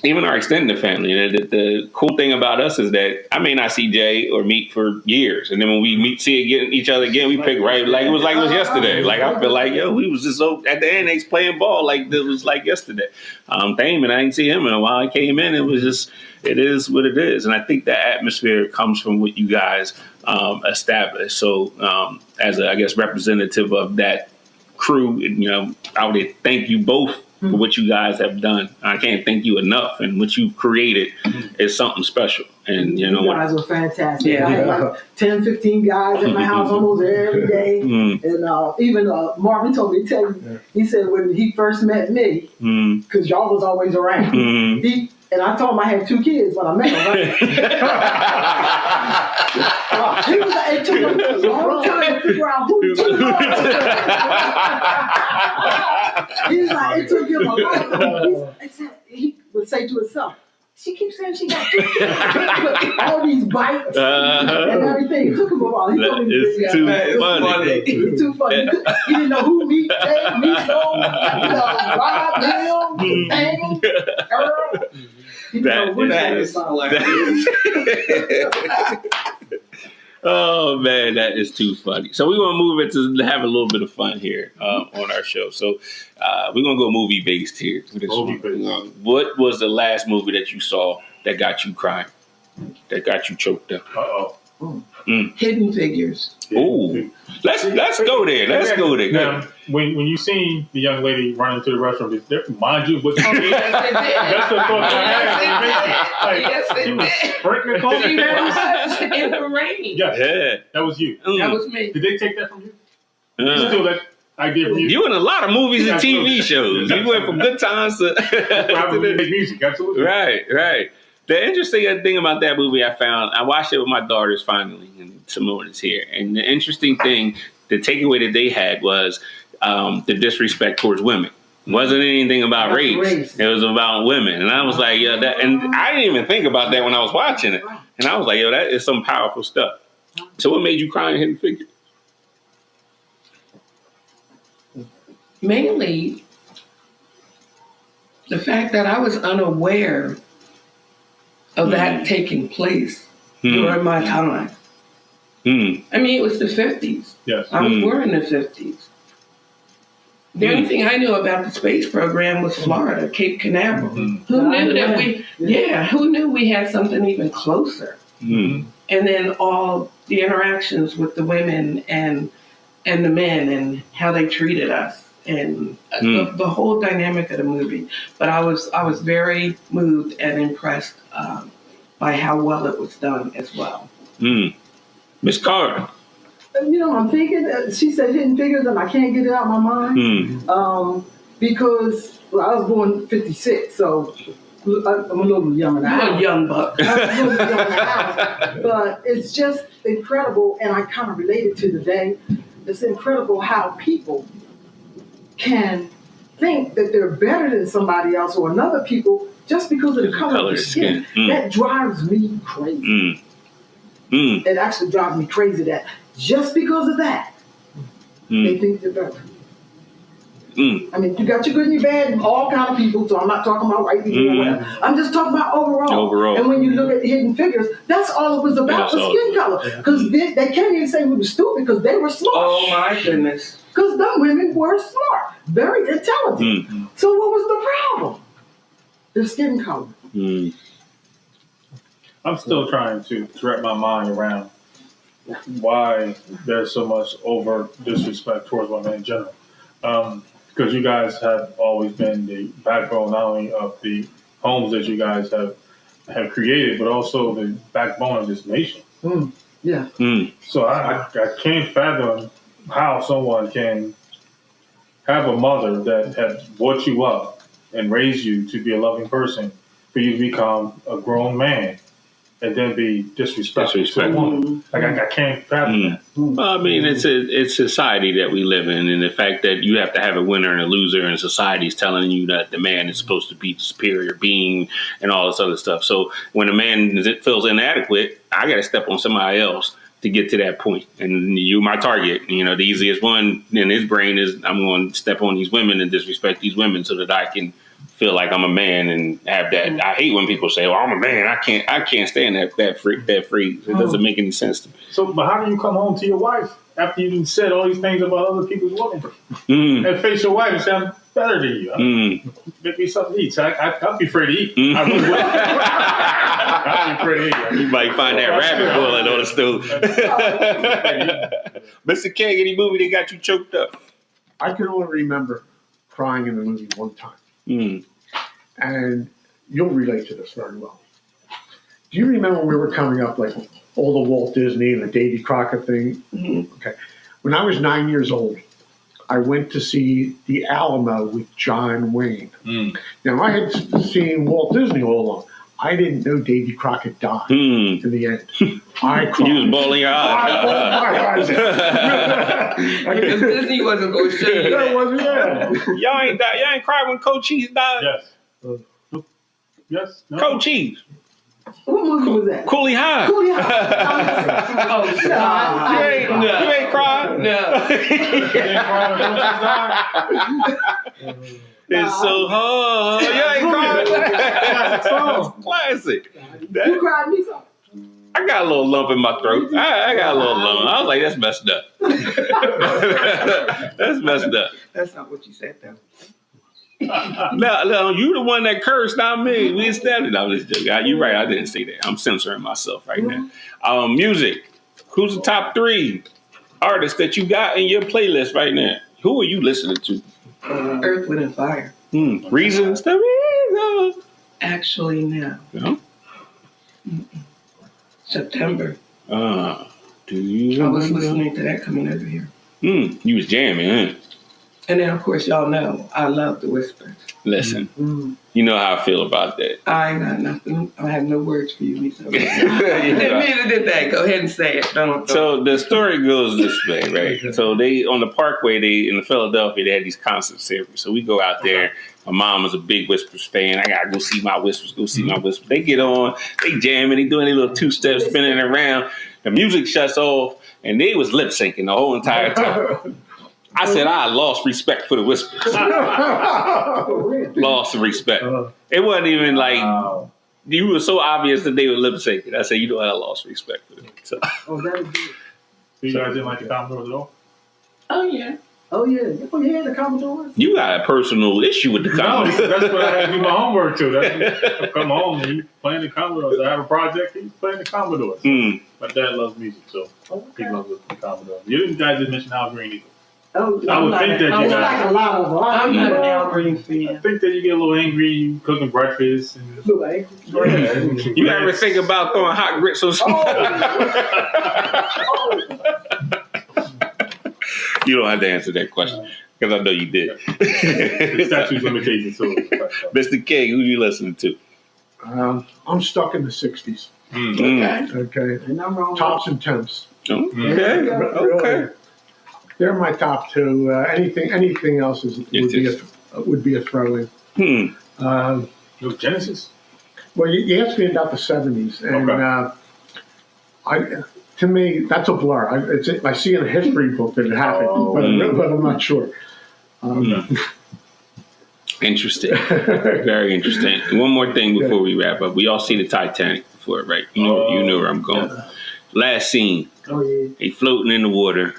[SPEAKER 1] even our extended family, the cool thing about us is that I may not see Jay or meet for years, and then when we see each other again, we pick right like it was yesterday. Like, I feel like, we was just so at the annex playing ball like it was like yesterday. Damon, I didn't see him in a while. I came in, it is what it is, and I think that atmosphere comes from what you guys established. So as a, I guess, representative of that crew, I would thank you both for what you guys have done. I can't thank you enough. And what you've created is something special. And you know
[SPEAKER 4] you guys were fantastic.
[SPEAKER 3] Yeah.
[SPEAKER 4] I had like 10, 15 guys at my house almost every day. And even Marvin told me to tell you, he said when he first met me, because y'all was always around, and I told him I had 2 kids when I met him. Right? He was like, it took him a long time to figure out who to He's like, it took him a long time. He would say to himself, she keeps saying she got 2 kids. All these bites and everything. It took him a while. He told me
[SPEAKER 1] it's too funny.
[SPEAKER 4] It's too funny. He didn't know who me, Jay, me, Rob, Bill, Daniel, Earl.
[SPEAKER 1] That is hilarious. Oh man, that is too funny. So we're gonna move into have a little bit of fun here on our show. So we're gonna go movie based here. What was the last movie that you saw that got you crying? That got you choked up?
[SPEAKER 3] Hidden Figures.
[SPEAKER 1] Ooh, let's go there. Let's go there.
[SPEAKER 2] Now, when you seen the young lady running to the restroom, mind you, what you did, that's the thought I had.
[SPEAKER 3] Yes,
[SPEAKER 2] she was sprinting the clothes.
[SPEAKER 3] She was in the rain.
[SPEAKER 2] Yes,
[SPEAKER 1] Yeah,
[SPEAKER 2] that was you.
[SPEAKER 3] That was me.
[SPEAKER 2] Did they take that from you? You still that idea from you?
[SPEAKER 1] You in a lot of movies and TV shows. You went from Good Times to
[SPEAKER 2] Probably make music. Absolutely.
[SPEAKER 1] Right. The interesting thing about that movie I found, I watched it with my daughters finally, and Simone is here. And the interesting thing, the takeaway that they had was the disrespect towards women. It wasn't anything about race. It was about women. And I was like, yeah, that, and I didn't even think about that when I was watching it. And I was like, yo, that is some powerful stuff. So what made you cry in Hidden Figures?
[SPEAKER 3] Mainly the fact that I was unaware of that taking place during my time. I mean, it was the 50s.
[SPEAKER 2] Yes.
[SPEAKER 3] I was born in the 50s. The only thing I knew about the space program was Florida, Cape Canaveral. Who knew that who knew we had something even closer? And then all the interactions with the women and the men and how they treated us. And the whole dynamic of the movie. But I was very moved and impressed by how well it was done as well.
[SPEAKER 1] Miss Carter.
[SPEAKER 4] You know, I'm thinking, she said Hidden Figures, and I can't get it out of my mind. Because I was born 56, so I'm a little young in the house.
[SPEAKER 3] You're a young buck.
[SPEAKER 4] I'm a little young in the house. But it's just incredible, and I kind of related to today. It's incredible how people can think that they're better than somebody else or another people just because of the color of their skin. That drives me crazy. It actually drives me crazy that just because of that, they think they're better. I mean, you got your good and your bad and all kind of people, so I'm not talking about white people or whatever. I'm just talking about overall. And when you look at Hidden Figures, that's all it was about, was skin color. Because they can't even say we were stupid because they were smart.
[SPEAKER 3] Oh my goodness.
[SPEAKER 4] Because them women were smart, very intelligent. So what was the problem? Their skin color.
[SPEAKER 2] I'm still trying to wrap my mind around why there's so much over disrespect towards women in general. Because you guys have always been the backbone not only of the homes that you guys have created, but also the backbone of this nation. So I can't fathom how someone can have a mother that has brought you up and raised you to be a loving person for you to become a grown man and then be disrespectful to a woman. Like I can't fathom that.
[SPEAKER 1] Well, I mean, it's society that we live in, and the fact that you have to have a winner and a loser, and society is telling you that the man is supposed to be the superior being and all this other stuff. So when a man feels inadequate, I got to step on somebody else to get to that point. And you my target. You know, the easiest one in his brain is I'm going to step on these women and disrespect these women so that I can feel like I'm a man and have that. I hate when people say, "Well, I'm a man. I can't stand that free." It doesn't make any sense to me.
[SPEAKER 2] So, but how do you come home to your wife after you said all these things about other people's women and face your wife and say, "I'm better than you. Make me something to eat." So I'd be afraid to eat. I really would. I'd be afraid to eat.
[SPEAKER 1] You might find that rabbit boiling on the stove. Mr. King, any movie that got you choked up?
[SPEAKER 5] I can only remember crying in the movie one time.
[SPEAKER 1] Mm.
[SPEAKER 5] And you'll relate to this very well. Do you remember when we were coming up, like all the Walt Disney and the Davy Crockett thing?
[SPEAKER 3] Mhm.
[SPEAKER 5] Okay. When I was 9 years old, I went to see The Alamo with John Wayne. Now, I had seen Walt Disney all along. I didn't know Davy Crockett died in the end. I cried.
[SPEAKER 1] You was bawling your eyes.
[SPEAKER 5] I bawled my eyes out.
[SPEAKER 3] Because Disney wasn't going to show you
[SPEAKER 5] That
[SPEAKER 3] that.
[SPEAKER 5] wasn't it.
[SPEAKER 1] Y'all ain't cried when Coach Cheese died?
[SPEAKER 2] Yes. Yes. No.
[SPEAKER 1] Coach Cheese.
[SPEAKER 4] What movie was that?
[SPEAKER 1] Coolie High.
[SPEAKER 4] Coolie High.
[SPEAKER 3] Oh, stop.
[SPEAKER 1] You ain't cried?
[SPEAKER 3] No.
[SPEAKER 1] It's so hard. You ain't cried? It's classic.
[SPEAKER 4] You cried me something.
[SPEAKER 1] I got a little lump in my throat. I got a little lump. I was like, that's messed up. That's messed up.
[SPEAKER 3] That's not what you said, though.
[SPEAKER 1] No, you the one that cursed, not me. We established. I was just joking. You're right. I didn't say that. I'm censoring myself right now. Music. Who's the top 3 artists that you got in your playlist right now? Who are you listening to?
[SPEAKER 3] Earth, Wind, and Fire.
[SPEAKER 1] Reasons. The reasons.
[SPEAKER 3] Actually, no.
[SPEAKER 1] No?
[SPEAKER 3] September.
[SPEAKER 1] Do you?
[SPEAKER 3] I was listening to that coming over here.
[SPEAKER 1] You was jamming, huh?
[SPEAKER 3] And then, of course, y'all know I love the Whispers.
[SPEAKER 1] Listen, you know how I feel about that.
[SPEAKER 3] I ain't got nothing. I have no words for you, Lisa.
[SPEAKER 1] Yeah.
[SPEAKER 3] Neither did they. Go ahead and say it. Don't.
[SPEAKER 1] So the story goes this way, right? So they on the Parkway, in Philadelphia, they had these concert series. So we go out there. My mom was a big Whispers fan. I gotta go see my Whispers. They get on, they jamming, they doing their little 2-step spinning around. The music shuts off, and they was lip syncing the whole entire time. I said I lost respect for the Whispers. Lost respect. It wasn't even like you were so obvious that they were lip syncing. I said, you know, I lost respect for them. So.
[SPEAKER 4] That is good.
[SPEAKER 2] You guys didn't like the Commodores at all?
[SPEAKER 3] Oh, yeah.
[SPEAKER 4] Oh yeah, the Commodores.
[SPEAKER 1] You got a personal issue with the Commodores.
[SPEAKER 2] No, that's what I had to do my homework to. I come home and he's playing the Commodores. I have a project, he's playing the Commodores. My dad loves music, so he loves the Commodores. You guys didn't mention Al Green either.
[SPEAKER 4] Oh,
[SPEAKER 2] I would think that you
[SPEAKER 4] like
[SPEAKER 2] guys,
[SPEAKER 4] a lot of them.
[SPEAKER 3] I'm not an Al Green
[SPEAKER 2] I
[SPEAKER 3] fan.
[SPEAKER 2] think that you get a little angry, you cooking breakfast. And,
[SPEAKER 1] You ever think about throwing hot grits on some? You don't have to answer that question because I know you did.
[SPEAKER 2] The statute's limitations. So
[SPEAKER 1] Mr. King, who you listening to?
[SPEAKER 5] I'm stuck in the 60s. Okay.
[SPEAKER 4] And I'm wrong.
[SPEAKER 5] Tops and temps.
[SPEAKER 1] Okay. Okay.
[SPEAKER 5] They're my top 2. Anything else would be a throw-in.
[SPEAKER 2] no Genesis?
[SPEAKER 5] Well, you asked me about the 70s, and to me, that's a blur. I see in a history book that it happened, but I'm not sure.
[SPEAKER 1] Interesting. Very interesting. One more thing before we wrap up. We all see the Titanic before, right? You know where I'm going. Last scene.
[SPEAKER 4] Oh yeah.
[SPEAKER 1] They floating in the water.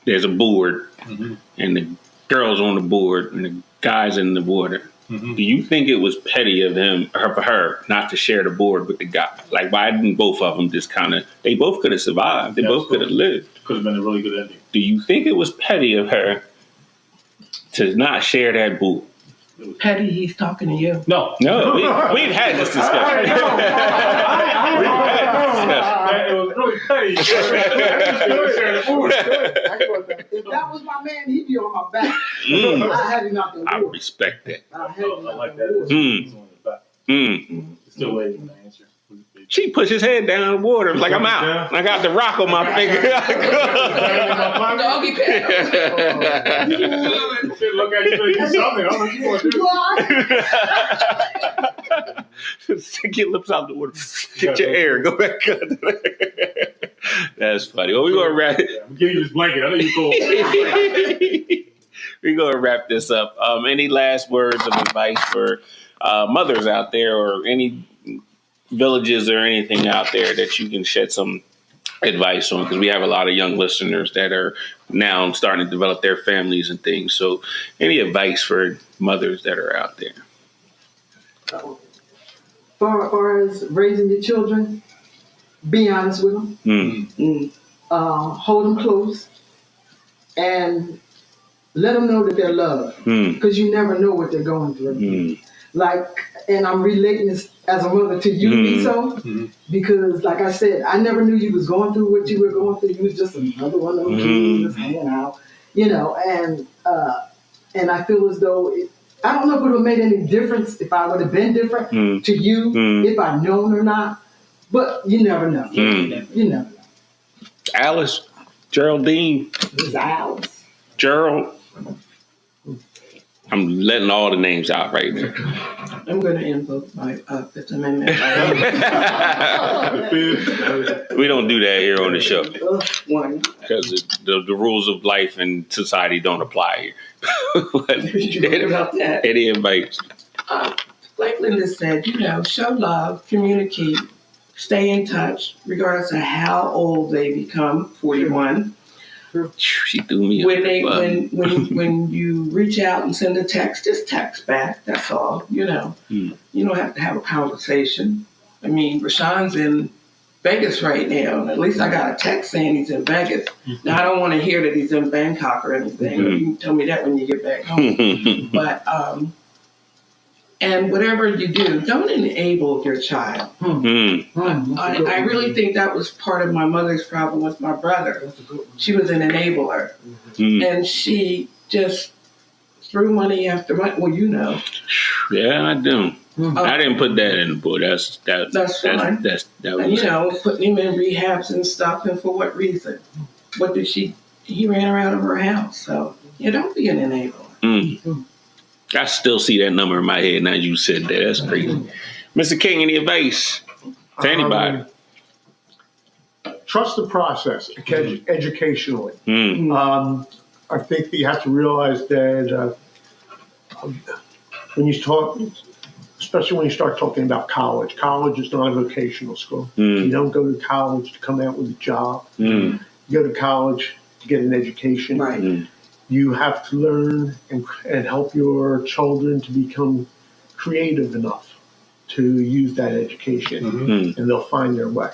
[SPEAKER 1] There's a board, and the girl's on the board, and the guy's in the water. Do you think it was petty of her not to share the board with the guy? Like, why didn't both of them just kind of? They both could have survived. They both could have lived.
[SPEAKER 2] Could have been a really good ending.
[SPEAKER 1] Do you think it was petty of her to not share that board?
[SPEAKER 3] Petty, he's talking to you.
[SPEAKER 2] No,
[SPEAKER 1] we've had this discussion.
[SPEAKER 2] It was really petty.
[SPEAKER 4] If that was my man, he'd be on my back. I had enough to
[SPEAKER 1] I respect that.
[SPEAKER 2] I like that. Still waiting on the answer.
[SPEAKER 1] She pushed his head down in the water. Like, I'm out. I got the rock on my finger.
[SPEAKER 3] Doggy paddle.
[SPEAKER 2] Look at you, do something. I don't know what you want to do.
[SPEAKER 1] Stick your lips out the water. Get your air. Go back under there. That's funny. Well, we're going to wrap it.
[SPEAKER 2] I'm giving you this blanket. I know you cold.
[SPEAKER 1] We're going to wrap this up. Any last words of advice for mothers out there, or any villages or anything out there that you can shed some advice on? Because we have a lot of young listeners that are now starting to develop their families and things. So any advice for mothers that are out there?
[SPEAKER 4] Far as raising your children, be honest with them. Hold them close. And let them know that they're loved, because you never know what they're going through. Like, and I'm relating this as a mother to you, Miso, because like I said, I never knew you was going through what you were going through. You was just another one of those kids just hanging out, and I feel as though I don't know if it would have made any difference if I would have been different to you, if I'd known or not, but you never know. You never know.
[SPEAKER 1] Alice, Geraldine,
[SPEAKER 4] It was Alice.
[SPEAKER 1] Gerald. I'm letting all the names out right now.
[SPEAKER 3] I'm going to invoke my Fifth Amendment.
[SPEAKER 1] We don't do that here on the show
[SPEAKER 3] One.
[SPEAKER 1] because the rules of life and society don't apply here.
[SPEAKER 3] About that.
[SPEAKER 1] Any advice?
[SPEAKER 3] Like Linda said, show love, communicate, stay in touch, regardless of how old they become. 41.
[SPEAKER 1] She threw me.
[SPEAKER 3] When you reach out and send a text, just text back. That's all. You don't have to have a conversation. I mean, Rashawn's in Vegas right now, and at least I got a text saying he's in Vegas. Now I don't want to hear that he's in Bangkok or anything. You can tell me that when you get back home. But and whatever you do, don't enable your child. I really think that was part of my mother's problem with my brother. She was an enabler. And she just threw money after money. Well,
[SPEAKER 1] Yeah, I do. I didn't put that in the book. That's
[SPEAKER 3] fine.
[SPEAKER 1] That was,
[SPEAKER 3] and, putting him in rehabs and stuff. And for what reason? What did he ran her out of her house. So, don't be an enabler.
[SPEAKER 1] I still see that number in my head now you said that. That's crazy. Mr. King, any advice to anybody?
[SPEAKER 5] Trust the process educationally. I think that you have to realize that when you talk, especially when you start talking about college is not a vocational school. You don't go to college to come out with a job. You go to college to get an education.
[SPEAKER 3] Right.
[SPEAKER 5] You have to learn and help your children to become creative enough to use that education, and they'll find their way.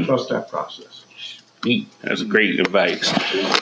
[SPEAKER 5] Trust that process.
[SPEAKER 1] That's great advice.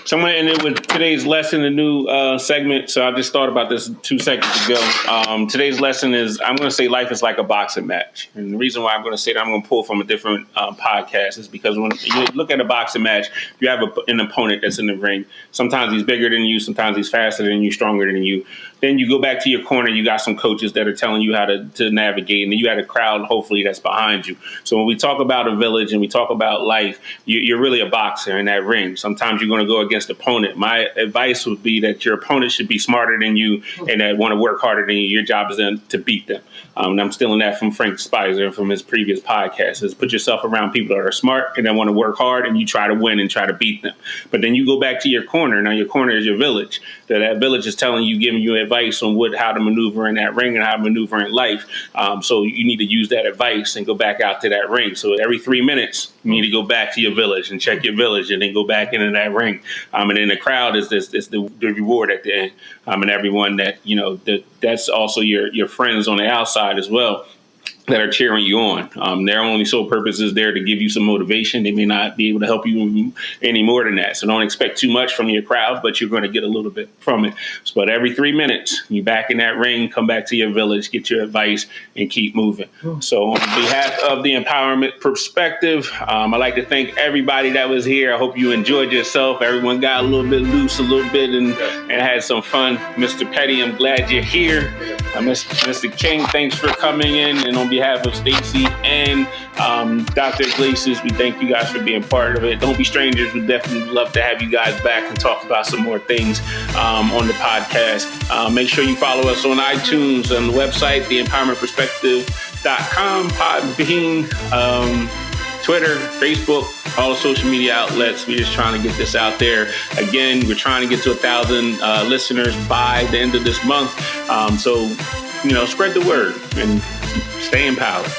[SPEAKER 1] So I'm going to end it with today's lesson, a new segment. So I just thought about this 2 seconds ago. Today's lesson is, I'm going to say life is like a boxing match. And the reason why I'm going to say that, I'm going to pull from a different podcast, is because when you look at a boxing match, you have an opponent that's in the ring. Sometimes he's bigger than you. Sometimes he's faster than you, stronger than you. Then you go back to your corner. You got some coaches that are telling you how to navigate. And then you had a crowd, hopefully, that's behind you. So when we talk about a village and we talk about life, you're really a boxer in that ring. Sometimes you're going to go against opponent. My advice would be that your opponent should be smarter than you and that want to work harder than you. Your job is then to beat them. And I'm stealing that from Frank Spicer from his previous podcast, is put yourself around people that are smart and that want to work hard, and you try to win and try to beat them. But then you go back to your corner. Now your corner is your village. That village is telling you, giving you advice on how to maneuver in that ring and how to maneuver in life. So you need to use that advice and go back out to that ring. So every 3 minutes, you need to go back to your village and check your village and then go back into that ring. And then the crowd is the reward at the end. And everyone that, that's also your friends on the outside as well that are cheering you on. Their only sole purpose is there to give you some motivation. They may not be able to help you any more than that. So don't expect too much from your crowd, but you're going to get a little bit from it. But every 3 minutes, you back in that ring, come back to your village, get your advice, and keep moving. So on behalf of the Empowerment Perspective, I'd like to thank everybody that was here. I hope you enjoyed yourself. Everyone got a little bit loose a little bit and had some fun. Mr. Petty, I'm glad you're here. Mr. King, thanks for coming in. And on behalf of Stacy and Dr. Iglesias, we thank you guys for being part of it. Don't be strangers. We'd definitely love to have you guys back and talk about some more things on the podcast. Make sure you follow us on iTunes, on the website, theempowermentperspective.com, Podbean, Twitter, Facebook, all the social media outlets. We're just trying to get this out there. Again, we're trying to get to 1,000 listeners by the end of this month. So, spread the word and stay empowered.